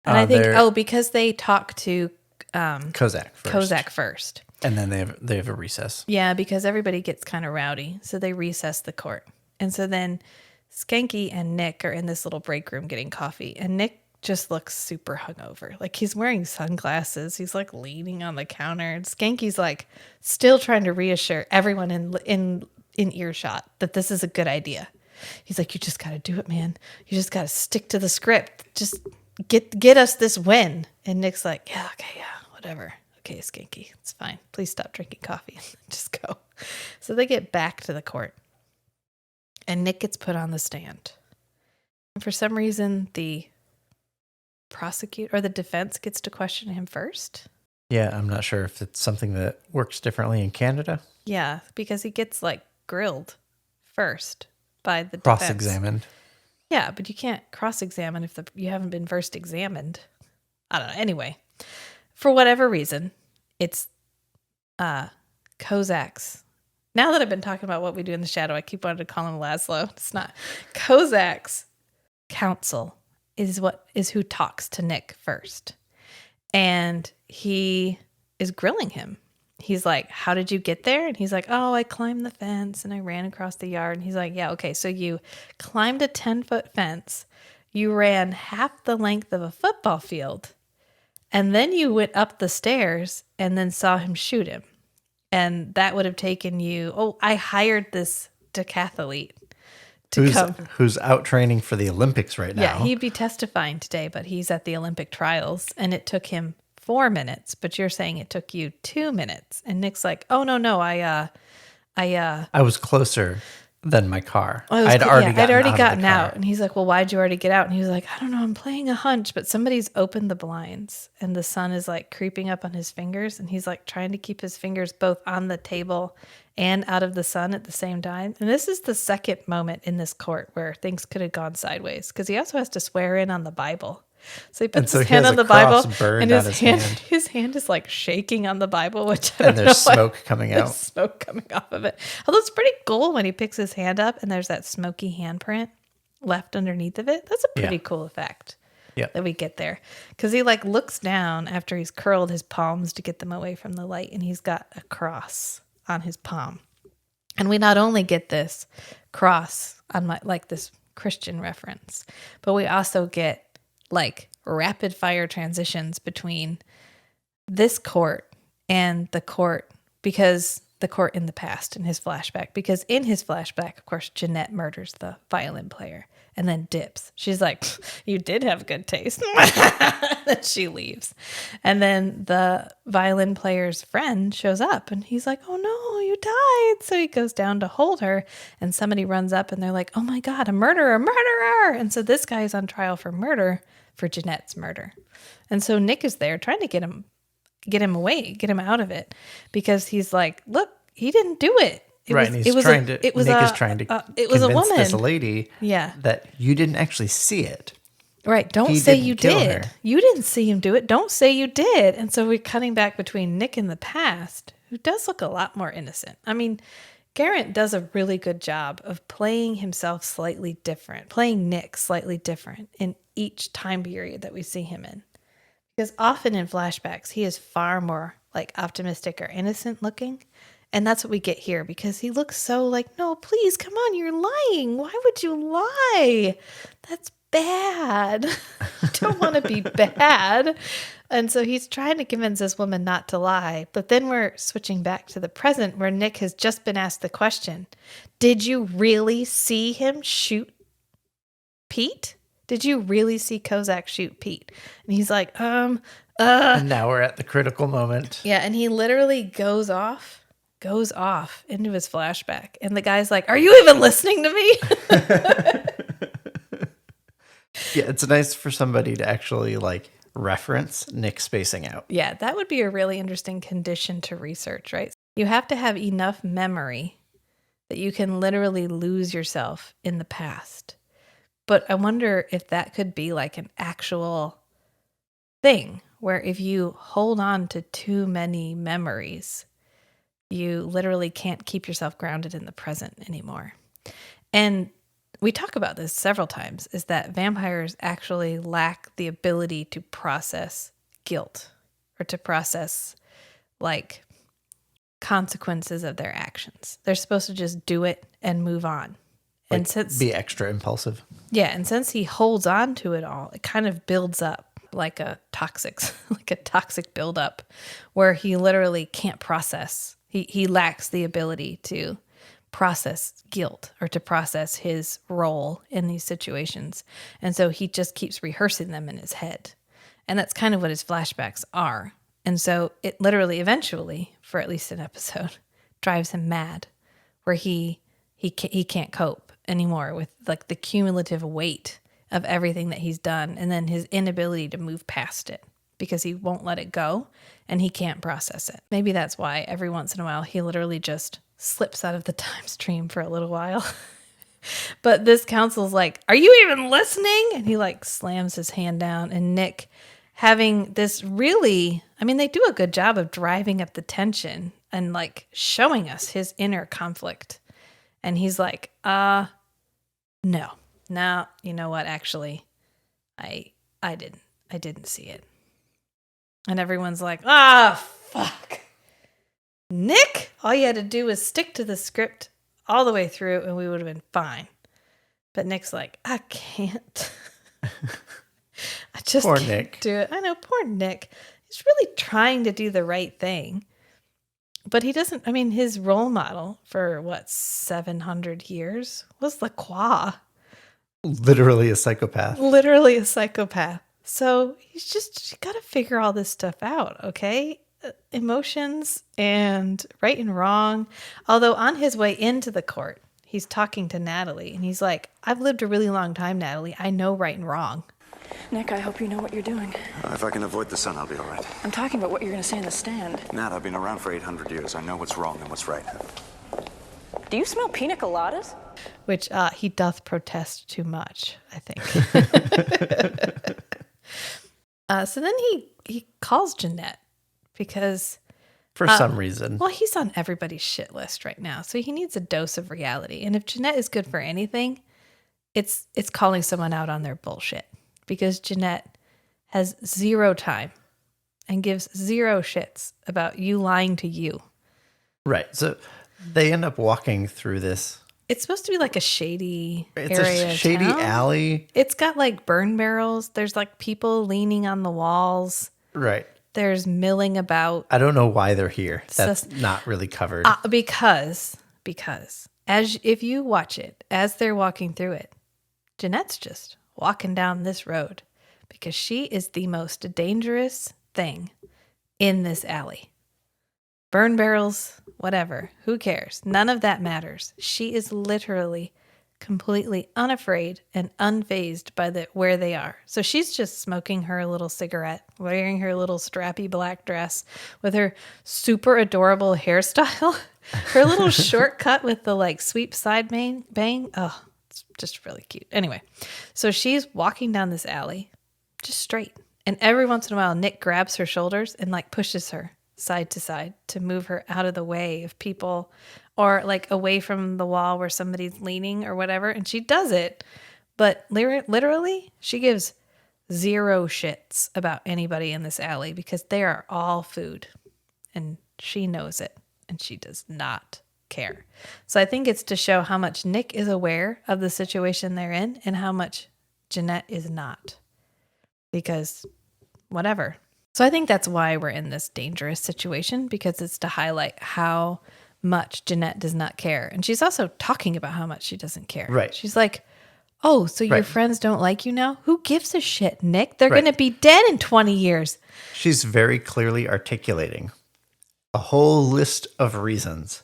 And I think, because they talk to Kozak first. And then they have a recess. Yeah, because everybody gets kind of rowdy. So they recess the court. And so then Schanke and Nick are in this little break room getting coffee. And Nick just looks super hungover. Like he's wearing sunglasses. He's like leaning on the counter. And Skanky's like still trying to reassure everyone in earshot that this is a good idea. He's like, you just got to do it, man. You just got to stick to the script. Just get us this win. And Nick's like, yeah, okay, yeah, whatever. Okay, Schanke, it's fine. Please stop drinking coffee. Just go. So they get back to the court. And Nick gets put on the stand. And for some reason, the prosecutor or the defense gets to question him first. Yeah, I'm not sure if it's something that works differently in Canada. Yeah, because he gets like grilled first by the defense. Cross-examined. Yeah, but you can't cross-examine if you haven't been first examined. I don't know. Anyway, for whatever reason, it's Kozak's. Now that I've been talking about What We Do in the Shadow, I keep wanting to call him Laszlo. It's not. Kozak's counsel is who talks to Nick first. And he is grilling him. He's like, how did you get there? And he's like, oh, I climbed the fence and I ran across the yard. And he's like, yeah, okay. So you climbed a 10-foot fence. You ran half the length of a football field. And then you went up the stairs and then saw him shoot him. And that would have taken you, I hired this decathlete to come. Who's out training for the Olympics right now. Yeah, he'd be testifying today, but he's at the Olympic trials. And it took him 4 minutes, but you're saying it took you 2 minutes. And Nick's like, oh, no, I was closer than my car. I'd already gotten out. And he's like, well, why'd you already get out? And he was like, I don't know, I'm playing a hunch, but somebody's opened the blinds and the sun is like creeping up on his fingers. And he's like trying to keep his fingers both on the table and out of the sun at the same time. And this is the second moment in this court where things could have gone sideways because he also has to swear in on the Bible. So he puts his hand on the Bible, and his hand is like shaking on the Bible, which there's smoke coming out. There's smoke coming off of it. Although it's pretty cool when he picks his hand up and there's that smoky handprint left underneath of it. That's a pretty cool effect that we get there. Because he like looks down after he's curled his palms to get them away from the light, and he's got a cross on his palm. And we not only get this cross on this Christian reference, but we also get like rapid fire transitions between this court and the court, because the court in the past in his flashback, because in his flashback, of course, Jeanette murders the violin player and then dips. She's like, you did have good taste. Then she leaves. And then the violin player's friend shows up and he's like, oh no, you died. So he goes down to hold her and somebody runs up and they're like, oh my God, a murderer. And so this guy is on trial for murder, for Jeanette's murder. And so Nick is there trying to get him away, get him out of it, because he's like, look, he didn't do it. Nick is trying to convince woman. this lady Yeah. that you didn't actually see it. Right. Don't He say didn't you kill did. her. You didn't see him do it. Don't say you did. And so we're cutting back between Nick in the past, who does look a lot more innocent. I mean, Garrett does a really good job of playing himself slightly different, playing Nick slightly different in each time period that we see him in. Because often in flashbacks, he is far more like optimistic or innocent looking. And that's what we get here, because he looks so like, no, please, come on, you're lying. Why would you lie? That's bad. You don't want to be bad. And so he's trying to convince this woman not to lie. But then we're switching back to the present where Nick has just been asked the question, did you really see him shoot Pete? Did you really see Kozak shoot Pete? And he's like, And now we're at the critical moment. Yeah, and he literally goes off into his flashback. And the guy's like, are you even listening to me? Yeah, it's nice for somebody to actually like reference Nick spacing out. Yeah, that would be a really interesting condition to research, right? You have to have enough memory that you can literally lose yourself in the past. But I wonder if that could be like an actual thing where if you hold on to too many memories, you literally can't keep yourself grounded in the present anymore. And we talk about this several times, is that vampires actually lack the ability to process guilt or to process like consequences of their actions. They're supposed to just do it and move on. Like, and since be extra impulsive. Yeah, and since he holds on to it all, it kind of builds up like a toxic buildup where he literally can't process. He lacks the ability to process guilt or to process his role in these situations. And so he just keeps rehearsing them in his head. And that's kind of what his flashbacks are. And so it literally eventually, for at least an episode, drives him mad where he can't cope anymore with like the cumulative weight of everything that he's done, and then his inability to move past it because he won't let it go and he can't process it. Maybe that's why every once in a while he literally just slips out of the time stream for a little while. But this counsel's like, are you even listening? And he like slams his hand down, and Nick having this really, I mean, they do a good job of driving up the tension and like showing us his inner conflict. And he's like, no, you know what? Actually, I didn't see it. And everyone's like, fuck. Nick, all you had to do was stick to the script all the way through and we would have been fine. But Nick's like, I can't. I just Poor can't Nick. do it. I know, poor Nick. He's really trying to do the right thing. But he doesn't, I mean, his role model for 700 years was Lacroix. Literally a psychopath. Literally a psychopath. So he's just got to figure all this stuff out, okay? Emotions and right and wrong. Although on his way into the court, he's talking to Natalie and he's like, I've lived a really long time, Natalie. I know right and wrong. Nick, I hope you know what you're doing. If I can avoid the sun, I'll be all right. I'm talking about what you're going to say in the stand. Nat, I've been around for 800 years. I know what's wrong and what's right. Do you smell pina coladas? Which he doth protest too much, I think. So then he calls Jeanette because... For some reason. Well, he's on everybody's shit list right now, so he needs a dose of reality. And if Jeanette is good for anything, it's calling someone out on their bullshit. Because Jeanette has zero time and gives zero shits about you lying to you. Right. So they end up walking through this. It's supposed to be like a shady It's area. a shady town. alley. It's got like burn barrels. There's like people leaning on the walls. Right. There's milling about. I don't know why they're here. That's not really covered. Because if you watch it as they're walking through it, Jeanette's just walking down this road because she is the most dangerous thing in this alley. Burn barrels, whatever, who cares? None of that matters. She is literally completely unafraid and unfazed by where they are. So she's just smoking her little cigarette, wearing her little strappy black dress with her super adorable hairstyle, her little shortcut with the like sweep side bang. Oh, it's just really cute. Anyway, so she's walking down this alley just straight. And every once in a while, Nick grabs her shoulders and like pushes her side to side to move her out of the way of people or like away from the wall where somebody's leaning or whatever. And she does it. But literally, she gives zero shits about anybody in this alley because they are all food. And she knows it. And she does not care. So I think it's to show how much Nick is aware of the situation they're in and how much Jeanette is not. Because whatever. So I think that's why we're in this dangerous situation, because it's to highlight how much Jeanette does not care. And she's also talking about how much she doesn't care. Right. She's like, oh, so your friends don't like you now? Who gives a shit, Nick? They're going to be dead in 20 years. She's very clearly articulating a whole list of reasons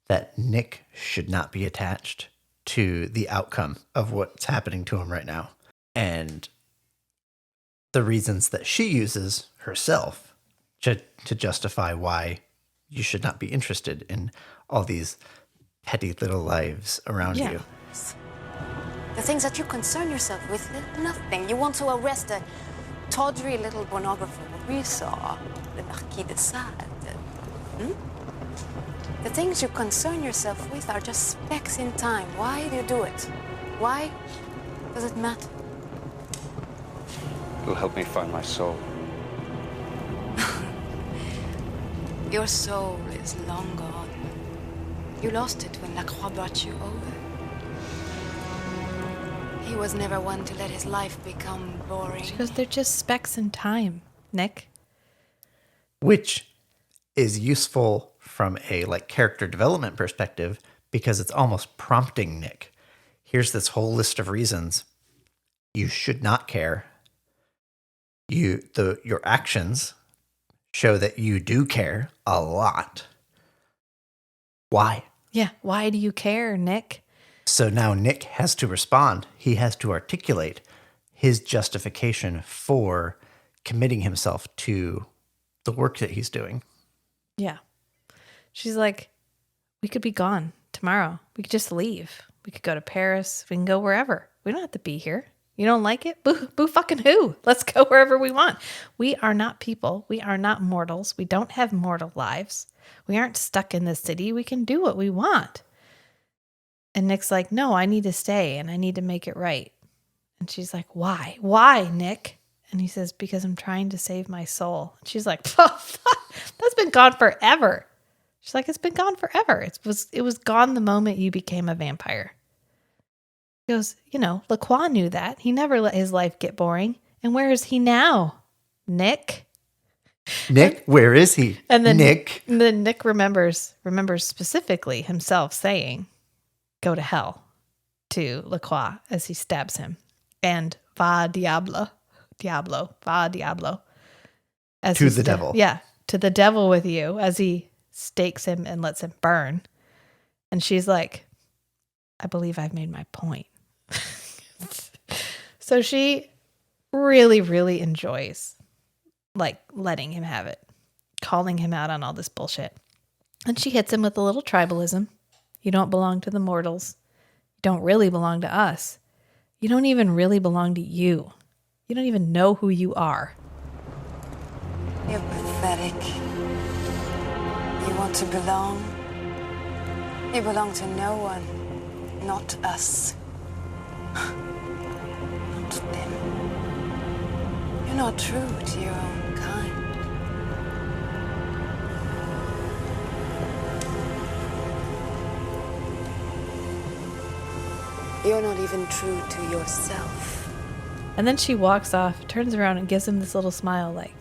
that Nick should not be attached to the outcome of what's happening to him right now. And the reasons that she uses herself to justify why you should not be interested in all these petty little lives around you. The things that you concern yourself with, nothing. You want to arrest a tawdry little pornographer. We saw the Marquis de Sade. The things you concern yourself with are just specks in time. Why do you do it? Why does it matter? It'll help me find my soul. Your soul is long gone. You lost it when Lacroix brought you over. He was never one to let his life become boring. She goes, they're just specks in time, Nick. Which is useful from a like character development perspective because it's almost prompting Nick. Here's this whole list of reasons you should not care. Your actions show that you do care a lot. Why? Yeah, why do you care, Nick? So now Nick has to respond. He has to articulate his justification for committing himself to the work that he's doing. Yeah. She's like, we could be gone tomorrow. We could just leave. We could go to Paris. We can go wherever. We don't have to be here. You don't like it? Boo fucking who? Let's go wherever we want. We are not people. We are not mortals. We don't have mortal lives. We aren't stuck in this city. We can do what we want. And Nick's like, no, I need to stay and I need to make it right. And she's like, why? Why, Nick? And he says, because I'm trying to save my soul. And she's like, oh, fuck, that's been gone forever. She's like, it's been gone forever. It was gone the moment you became a vampire. He goes, Lacroix knew that. He never let his life get boring. And where is he now? Nick? Nick, where is he? And then Nick. And then Nick remembers specifically himself saying, go to hell to Lacroix as he stabs him. And va diablo, va diablo. As to the devil. Yeah, to the devil with you as he stakes him and lets him burn. And she's like, I believe I've made my point. So she really, really enjoys like letting him have it, calling him out on all this bullshit. And she hits him with a little tribalism. You don't belong to the mortals. You don't really belong to us. You don't even really belong to you. You don't even know who you are. You're pathetic. You want to belong? You belong to no one, not us. Not them. You're not true to your own kind. You're not even true to yourself. And then she walks off, turns around and gives him this little smile like,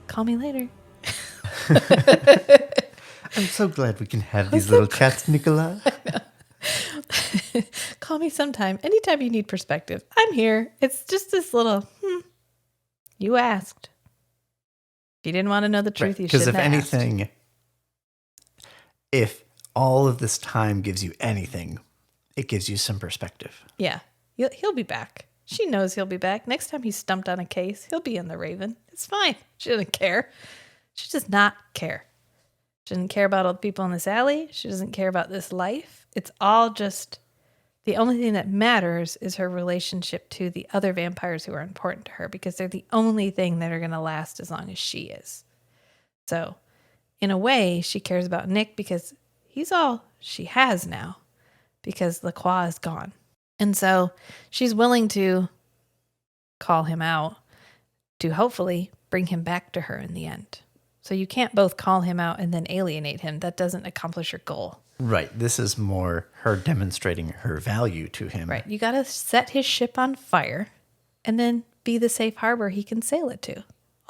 call me later. I'm so glad we can have these little chats, Nicola. Call me sometime. Anytime you need perspective. I'm here. It's just this little, you asked. If you didn't want to know the truth, you shouldn't have asked. Because if anything, if all of this time gives you anything, it gives you some perspective. Yeah. He'll be back. She knows he'll be back. Next time he's stumped on a case, he'll be in the Raven. It's fine. She doesn't care. She does not care. She doesn't care about all the people in this alley. She doesn't care about this life. It's all just, the only thing that matters is her relationship to the other vampires who are important to her, because they're the only thing that are going to last as long as she is. So, in a way, she cares about Nick because he's all she has now, because Lacroix is gone. And so she's willing to call him out to hopefully bring him back to her in the end. So you can't both call him out and then alienate him. That doesn't accomplish your goal. Right. This is more her demonstrating her value to him. Right. You got to set his ship on fire and then be the safe harbor he can sail it to,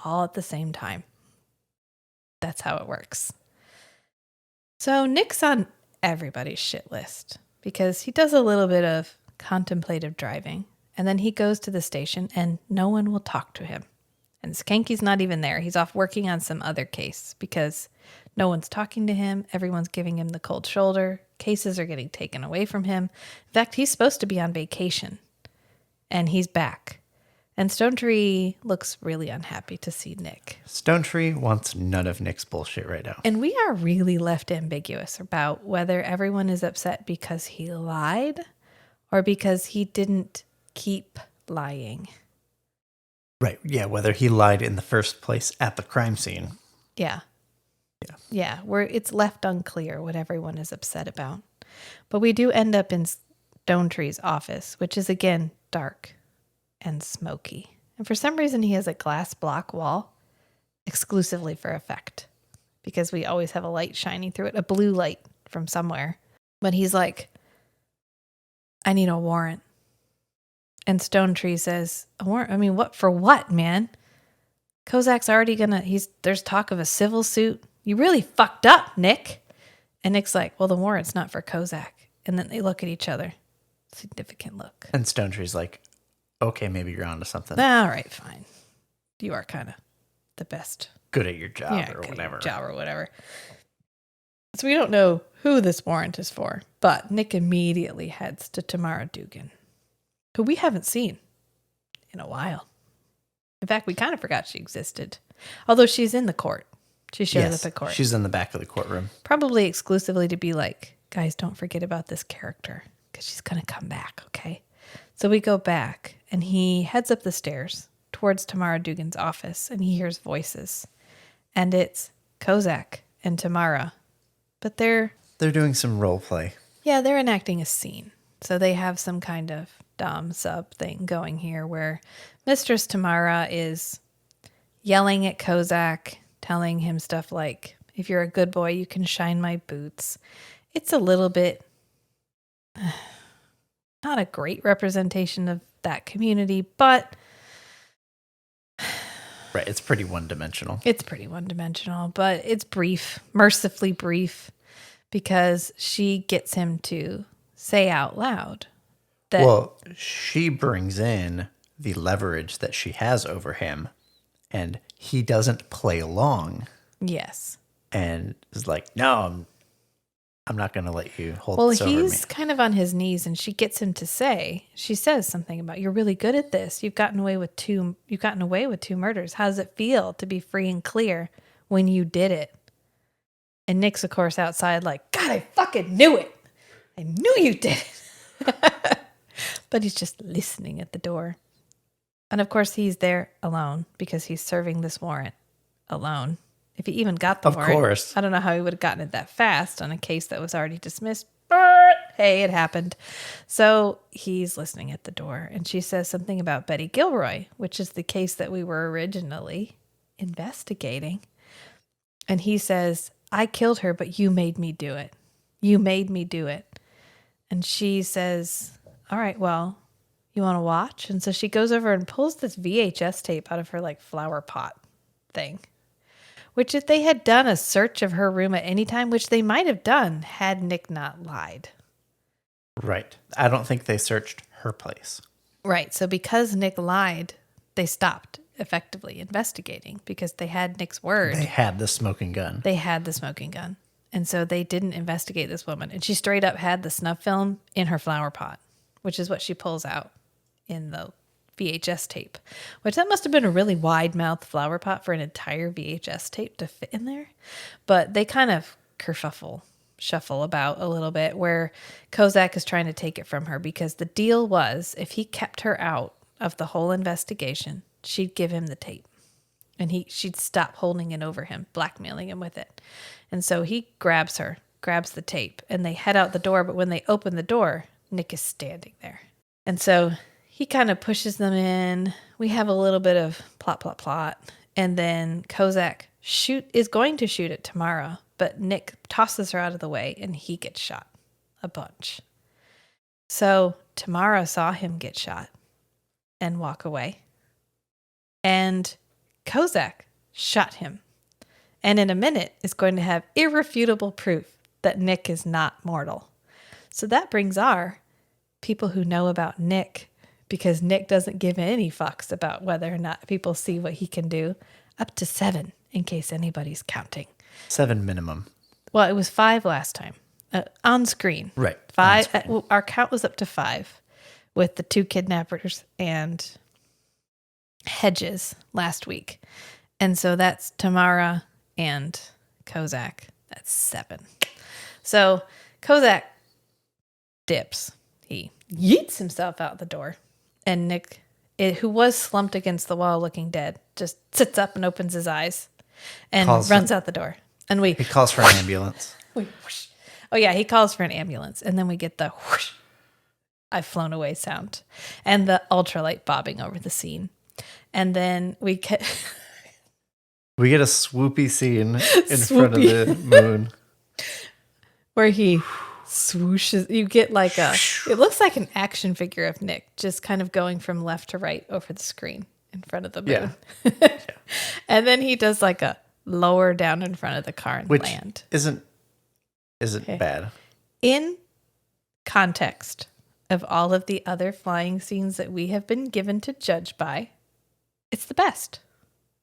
all at the same time. That's how it works. So Nick's on everybody's shit list because he does a little bit of contemplative driving, and then he goes to the station and no one will talk to him. And Schanke's not even there. He's off working on some other case because no one's talking to him. Everyone's giving him the cold shoulder. Cases are getting taken away from him. In fact, he's supposed to be on vacation, and he's back. And Stonetree looks really unhappy to see Nick. Stonetree wants none of Nick's bullshit right now. And we are really left ambiguous about whether everyone is upset because he lied or because he didn't keep lying. Right. Yeah. Whether he lied in the first place at the crime scene. Yeah. Where it's left unclear what everyone is upset about. But we do end up in Stonetree's office, which is again dark and smoky. And for some reason he has a glass block wall exclusively for effect, because we always have a light shining through it, a blue light from somewhere. But he's like, I need a warrant. And Stonetree says, a warrant? I mean, what for what, man? Kozak's already there's talk of a civil suit. You really fucked up, Nick. And Nick's like, well, the warrant's not for Kozak. And then they look at each other. Significant look. And Stonetree's like, okay, maybe you're onto something. All right, fine. You are kind of the best. Good at your job or good whatever. At your job or whatever. So we don't know who this warrant is for, but Nick immediately heads to Tamara Dugan, who we haven't seen in a while. In fact, we kind of forgot she existed. Although she's in the court. She shows up at court. She's in the back of the courtroom. Probably exclusively to be like, guys, don't forget about this character because she's going to come back, okay? So we go back, and he heads up the stairs towards Tamara Dugan's office, and he hears voices. And it's Kozak and Tamara. But they're doing some role play. Yeah, they're enacting a scene. So they have some kind of dom sub thing going here where Mistress Tamara is yelling at Kozak, telling him stuff like, if you're a good boy, you can shine my boots. It's a little bit not a great representation of that community, but right, it's pretty one-dimensional. It's pretty one-dimensional, but it's brief, mercifully brief, because she gets him to say out loud that... Well, she brings in the leverage that she has over him, and he doesn't play along. Yes. And is like, no, I'm not going to let you hold this over me. Well, he's kind of on his knees, and she gets him to say, she says something about, you're really good at this. You've gotten away with two murders. How does it feel to be free and clear when you did it? And Nick's, of course, outside like, God, I fucking knew it. I knew you did it. But he's just listening at the door. And of course, he's there alone because he's serving this warrant alone. If he even got the warrant. Of course. I don't know how he would have gotten it that fast on a case that was already dismissed. But hey, it happened. So he's listening at the door. And she says something about Betty Gilroy, which is the case that we were originally investigating. And he says, I killed her, but you made me do it. You made me do it. And she says, all right, well, you want to watch? And so she goes over and pulls this VHS tape out of her like flower pot thing. Which if they had done a search of her room at any time, which they might have done had Nick not lied. Right. I don't think they searched her place. Right. So because Nick lied, they stopped effectively investigating because they had Nick's word. They had the smoking gun. They had the smoking gun. And so they didn't investigate this woman. And she straight up had the snuff film in her flower pot, which is what she pulls out in the VHS tape, which that must have been a really wide mouth flower pot for an entire VHS tape to fit in there. But they kind of shuffle about a little bit where Kozak is trying to take it from her because the deal was if he kept her out of the whole investigation, she'd give him the tape and she'd stop holding it over him, blackmailing him with it. And so he grabs the tape, and they head out the door. But when they open the door, Nick is standing there. And so he kind of pushes them in. We have a little bit of plot. And then Kozak is going to shoot at Tamara, but Nick tosses her out of the way, and he gets shot a bunch. So Tamara saw him get shot and walk away. And Kozak shot him. And in a minute is going to have irrefutable proof that Nick is not mortal. So that brings our people who know about Nick, because Nick doesn't give any fucks about whether or not people see what he can do, up to 7, in case anybody's counting. 7 minimum. Well, it was 5 last time. On screen. Right. 5. Our count was up to 5 with the 2 kidnappers and Hedges last week. And so that's Tamara and Kozak. That's 7. So Kozak dips. He yeets himself out the door. And Nick, who was slumped against the wall looking dead, just sits up and opens his eyes and runs out the door. And he calls for an ambulance. Oh, yeah, he calls for an ambulance. And then we get the whoosh, I've flown away sound and the ultralight bobbing over the scene. And then we get a swoopy scene in front of the moon. Where he swooshes. You get like it looks like an action figure of Nick just kind of going from left to right over the screen in front of the moon. Yeah. And then he does like a lower down in front of the car and land. Isn't bad. In context of all of the other flying scenes that we have been given to judge by, it's the best.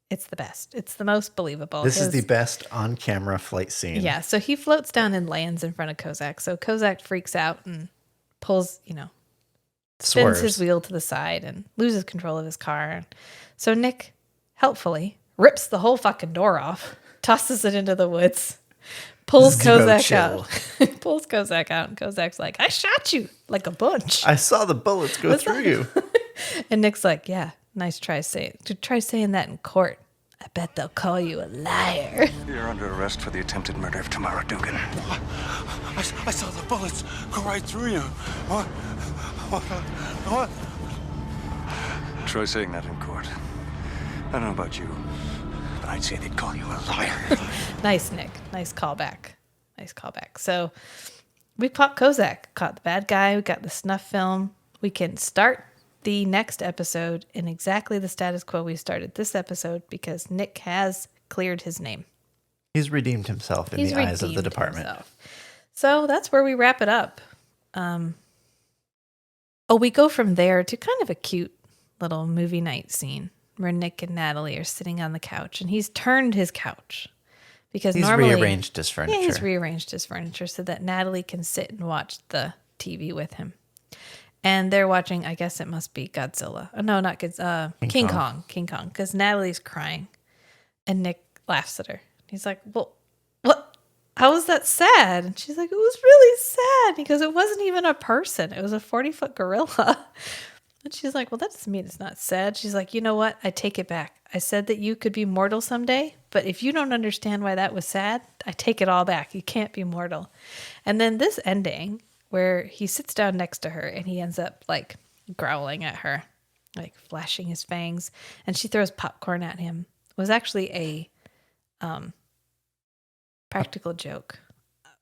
It's the best. It's the most believable. This is the best on-camera flight scene. Yeah, so he floats down and lands in front of Kozak. So Kozak freaks out and pulls, spins his wheel to the side and loses control of his car. So Nick, helpfully, rips the whole fucking door off, tosses it into the woods, pulls Kozak out. Pulls Kozak out, and Kozak's like, I shot you like a bunch. I saw the bullets go through you. And Nick's like, yeah, nice try saying that in court. I bet they'll call you a liar. You're under arrest for the attempted murder of Tamara Dugan. I saw the bullets go right through you. What? Try saying that in court. I don't know about you, but I'd say they'd call you a liar. Nice, Nick. Nice callback. So we caught the bad guy. We got the snuff film. We can start the next episode in exactly the status quo we started this episode because Nick has cleared his name. He's redeemed himself in the eyes of the department. So that's where we wrap it up. We go from there to kind of a cute little movie night scene where Nick and Natalie are sitting on the couch, and he's turned his couch because he's rearranged his furniture. Yeah, he's rearranged his furniture so that Natalie can sit and watch the TV with him. And they're watching, I guess it must be Godzilla. Oh, no, not Godzilla. King Kong, because Natalie's crying. And Nick laughs at her. He's like, well, what? How was that sad? And she's like, it was really sad because it wasn't even a person. It was a 40-foot gorilla. And she's like, well, that doesn't mean it's not sad. She's like, you know what? I take it back. I said that you could be mortal someday, but if you don't understand why that was sad, I take it all back. You can't be mortal. And then this ending where he sits down next to her and he ends up like growling at her, like flashing his fangs, and she throws popcorn at him. It was actually a practical joke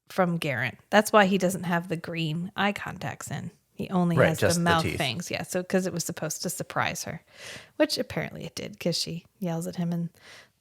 from Garrett. That's why he doesn't have the green eye contacts in. He only has the mouth fangs. Yeah, so because it was supposed to surprise her, which apparently it did because she yells at him and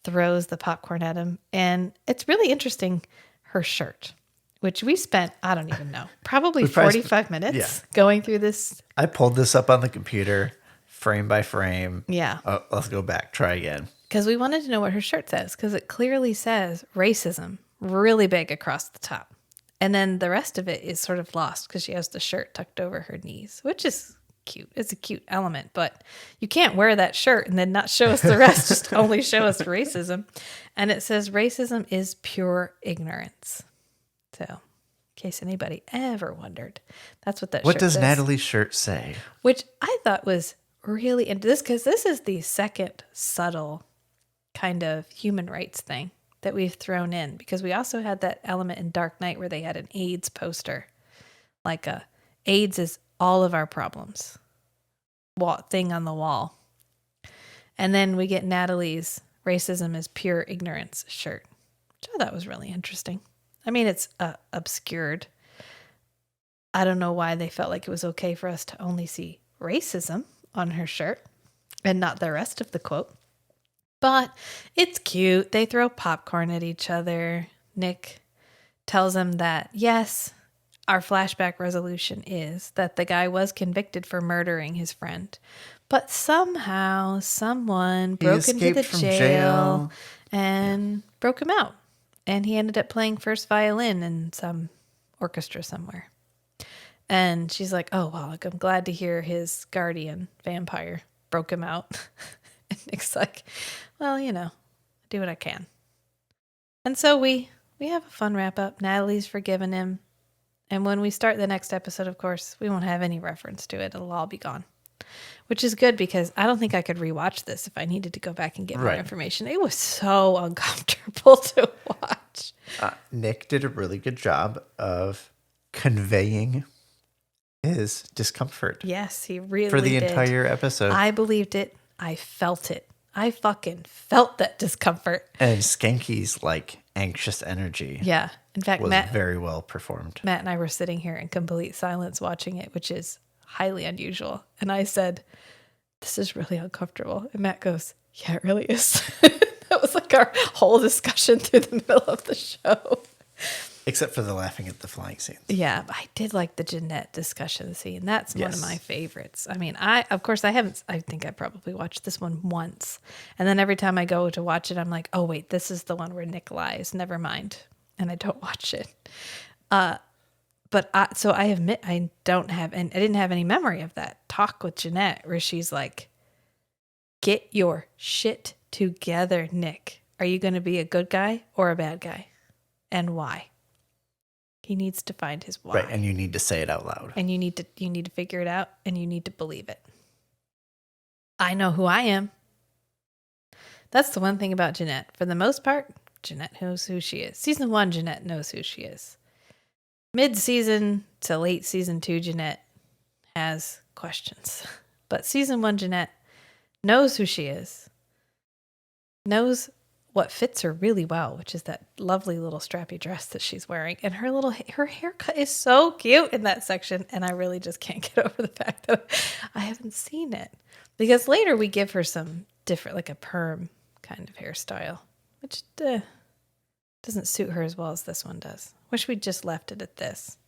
throws the popcorn at him. And it's really interesting, her shirt. which we spent, I don't even know, probably We probably 45 minutes yeah. going through this. I pulled this up on the computer, frame by frame. Yeah. Oh, let's go back. Try again. Because we wanted to know what her shirt says, because it clearly says racism really big across the top. And then the rest of it is sort of lost because she has the shirt tucked over her knees, which is cute. It's a cute element, but you can't wear that shirt and then not show us the rest, just only show us racism. And it says racism is pure ignorance. So, in case anybody ever wondered, that's what that What shirt does says. Natalie's shirt say? Which I thought was really into this, because this is the second subtle kind of human rights thing that we've thrown in, because we also had that element in Dark Knight where they had an AIDS poster, like a AIDS is all of our problems thing on the wall. And then we get Natalie's racism is pure ignorance shirt, which I thought was really interesting. I mean, it's obscured. I don't know why they felt like it was okay for us to only see racism on her shirt and not the rest of the quote. But it's cute. They throw popcorn at each other. Nick tells them that, yes, our flashback resolution is that the guy was convicted for murdering his friend. But somehow someone broke into the jail and broke him out. And he ended up playing first violin in some orchestra somewhere. And she's like, oh, well, I'm glad to hear his guardian vampire broke him out. And Nick's like, well, you know, I do what I can. And so we have a fun wrap up. Natalie's forgiven him. And when we start the next episode, of course, we won't have any reference to it. It'll all be gone. Which is good, because I don't think I could rewatch this if I needed to go back and get more information. It was so uncomfortable to watch. Nick did a really good job of conveying his discomfort. Yes, he really for the did. entire episode. I believed it. I felt it. I fucking felt that discomfort. And Skanky's like anxious energy. Yeah. In fact, was Matt very well performed. Matt and I were sitting here in complete silence watching it, which is highly unusual. And I said, this is really uncomfortable. And Matt goes, yeah, it really is. That was like our whole discussion through the middle of the show. Except for the laughing at the flying scenes. Yeah, I did like the Jeanette discussion scene. That's one of my favorites. I mean, I think I probably watched this one once. And then every time I go to watch it, I'm like, oh, wait, this is the one where Nick lies. Never mind. And I don't watch it. So I admit I didn't have any memory of that talk with Jeanette where she's like, get your shit together, Nick. Are you going to be a good guy or a bad guy? And why? He needs to find his why. Right, and you need to say it out loud. And you need to figure it out, and you need to believe it. I know who I am. That's the one thing about Jeanette. For the most part, Jeanette knows who she is. Season 1, Jeanette knows who she is. Mid-season to late season 2, Jeanette has questions. But season 1, Jeanette knows who she is. Knows what fits her really well, which is that lovely little strappy dress that she's wearing. And her haircut is so cute in that section. And I really just can't get over the fact that I haven't seen it. Because later we give her some different, like a perm kind of hairstyle, which doesn't suit her as well as this one does. Wish we'd just left it at this.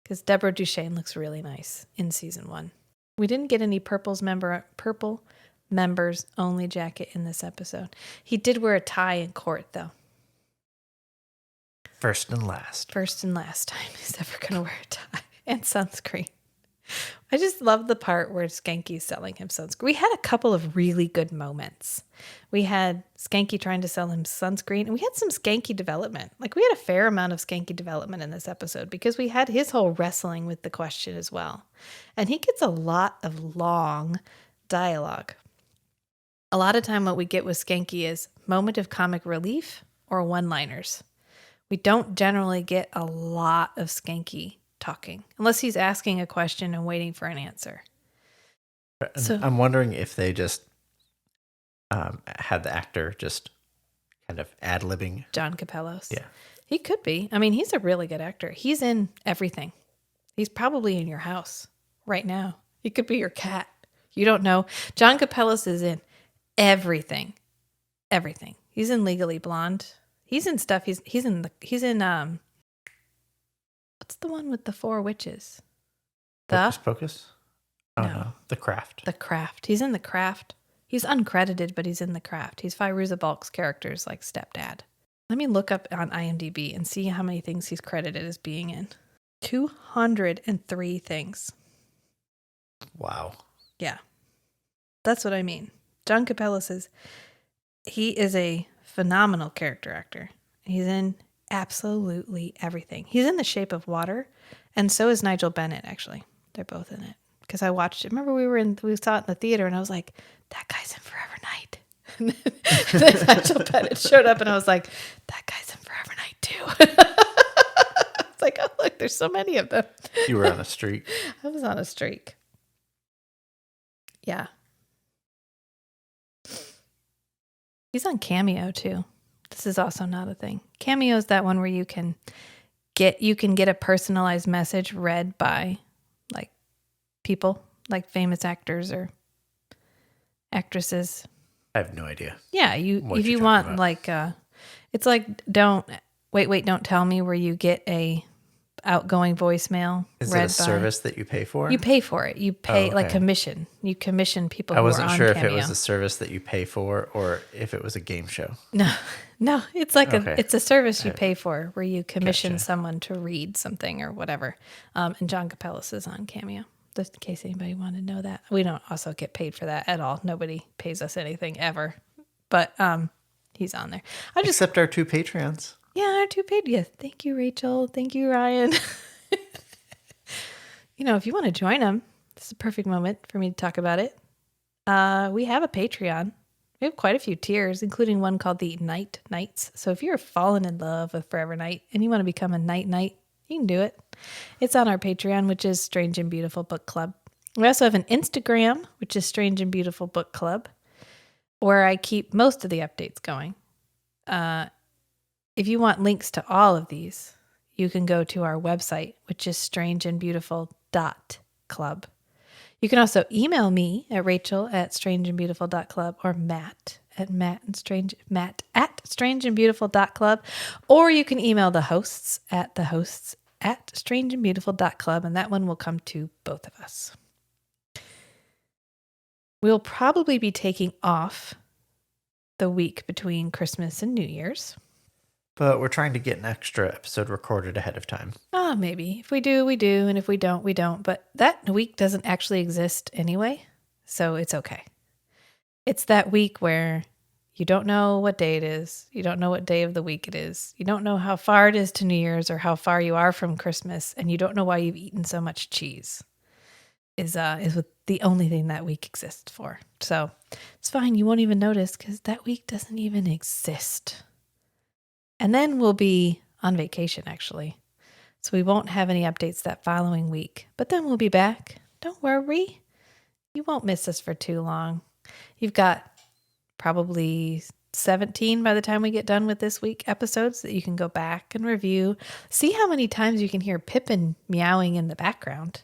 Because Deborah Duchesne looks really nice in season 1. We didn't get any purple members only jacket in this episode. He did wear a tie in court, though. First and last time he's ever going to wear a tie and sunscreen. I just love the part where Skanky's selling him sunscreen. We had a couple of really good moments. We had Schanke trying to sell him sunscreen, and we had some Schanke development. Like, we had a fair amount of Schanke development in this episode because we had his whole wrestling with the question as well. And he gets a lot of long dialogue. A lot of time what we get with Schanke is moment of comic relief or one-liners. We don't generally get a lot of Schanke talking unless he's asking a question and waiting for an answer. So I'm wondering if they just had the actor just kind of ad-libbing. John Capellos. Yeah. He could be. I mean, he's a really good actor. He's in everything. He's probably in your house right now. He could be your cat. You don't know. John Capellos is in everything. He's in Legally Blonde. He's in stuff. He's in the one with the 4 witches? Hocus Pocus? Oh, No. no. The Craft. The Craft. He's in The Craft. He's uncredited, but he's in The Craft. He's Fairuza Balk's character's like stepdad. Let me look up on IMDb and see how many things he's credited as being in. 203 things. Wow. Yeah. That's what I mean. John Capella says he is a phenomenal character actor. He's in absolutely everything. He's in The Shape of Water, and so is Nigel Bennett, actually. They're both in it. Because I watched it. Remember we saw it in the theater, and I was like, that guy's in Forever Night. And then Nigel Bennett showed up, and I was like, that guy's in Forever Night, too. It's like, oh, look, there's so many of them. You were on a streak. I was on a streak. Yeah. He's on Cameo too. This is also not a thing. Cameo is that one where you can get a personalized message read by like people, like famous actors or actresses. I have no idea. Yeah, if you want about. Like it's like don't tell me, where you get a outgoing voicemail. Is it a service that you pay for? You pay for it. You pay like commission. You commission people. I wasn't who are sure on if Cameo. it was a service that you pay for or if it was a game show. No, it's like it's a service you pay for where you commission Gotcha. someone to read something or whatever. And John Capellas is on Cameo, just in case anybody wanted to know that. We don't also get paid for that at all. Nobody pays us anything ever, but he's on there. Except our 2 Patreons. Yeah, our 2 paid. Yes, thank you, Rachel. Thank you, Ryan. If you want to join them, this is a perfect moment for me to talk about it. We have a Patreon. We have quite a few tiers, including one called the Night Knights. So if you're fallen in love with Forever Night and you want to become a Night Knight, you can do it. It's on our Patreon, which is Strange and Beautiful Book Club. We also have an Instagram, which is Strange and Beautiful Book Club, where I keep most of the updates going. If you want links to all of these, you can go to our website, which is strangeandbeautiful.club. You can also email me at rachel@strangeandbeautiful.club or Matt at strangeandbeautiful.club, or you can email the hosts at strangeandbeautiful.club, and that one will come to both of us. We'll probably be taking off the week between Christmas and New Year's. But we're trying to get an extra episode recorded ahead of time. Oh, maybe. If we do, we do. And if we don't, we don't. But that week doesn't actually exist anyway. So it's okay. It's that week where you don't know what day it is. You don't know what day of the week it is. You don't know how far it is to New Year's or how far you are from Christmas. And you don't know why you've eaten so much cheese. Is the only thing that week exists for. So it's fine. You won't even notice because that week doesn't even exist. And then we'll be on vacation, actually. So we won't have any updates that following week. But then we'll be back. Don't worry. You won't miss us for too long. You've got probably 17 by the time we get done with this week episodes that you can go back and review. See how many times you can hear Pippin meowing in the background.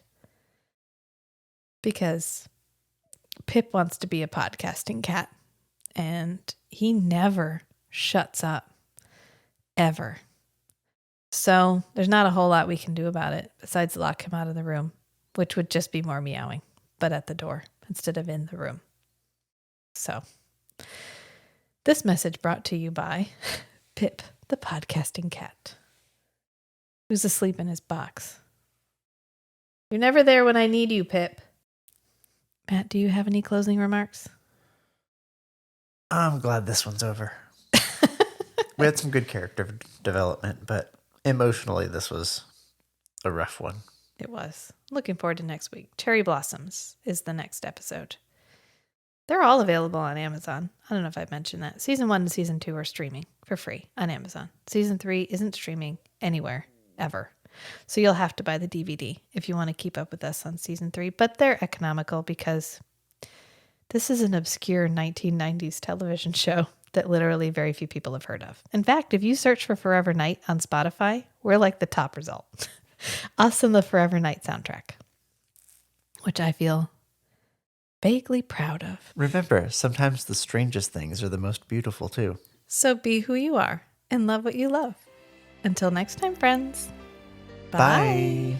Because Pip wants to be a podcasting cat. And he never shuts up. Ever. So there's not a whole lot we can do about it besides lock him out of the room, which would just be more meowing, but at the door instead of in the room. So this message brought to you by Pip, the podcasting cat, who's asleep in his box. You're never there when I need you, Pip. Matt, do you have any closing remarks? I'm glad this one's over. We had some good character development, but emotionally, this was a rough one. It was. Looking forward to next week. Cherry Blossoms is the next episode. They're all available on Amazon. I don't know if I've mentioned that. Season 1 and Season 2 are streaming for free on Amazon. Season 3 isn't streaming anywhere, ever. So you'll have to buy the DVD if you want to keep up with us on Season 3. But they're economical because this is an obscure 1990s television show that literally very few people have heard of. In fact, if you search for Forever Night on Spotify, we're like the top result. Us and the Forever Night soundtrack, which I feel vaguely proud of. Remember, sometimes the strangest things are the most beautiful too. So be who you are and love what you love. Until next time, friends. Bye.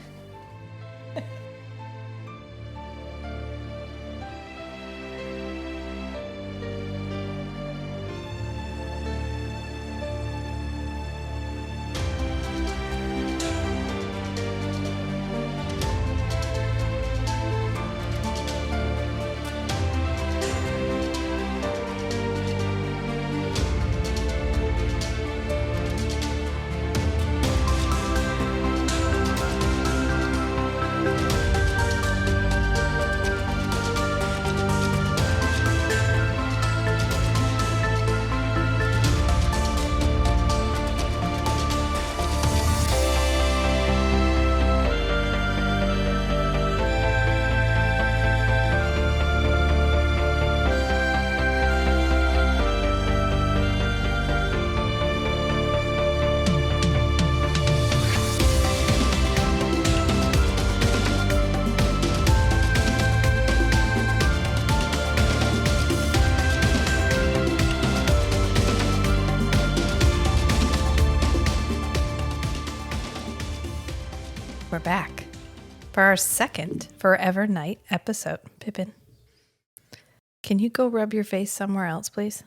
We're back for our second Forever Night episode. Pippin, can you go rub your face somewhere else, please?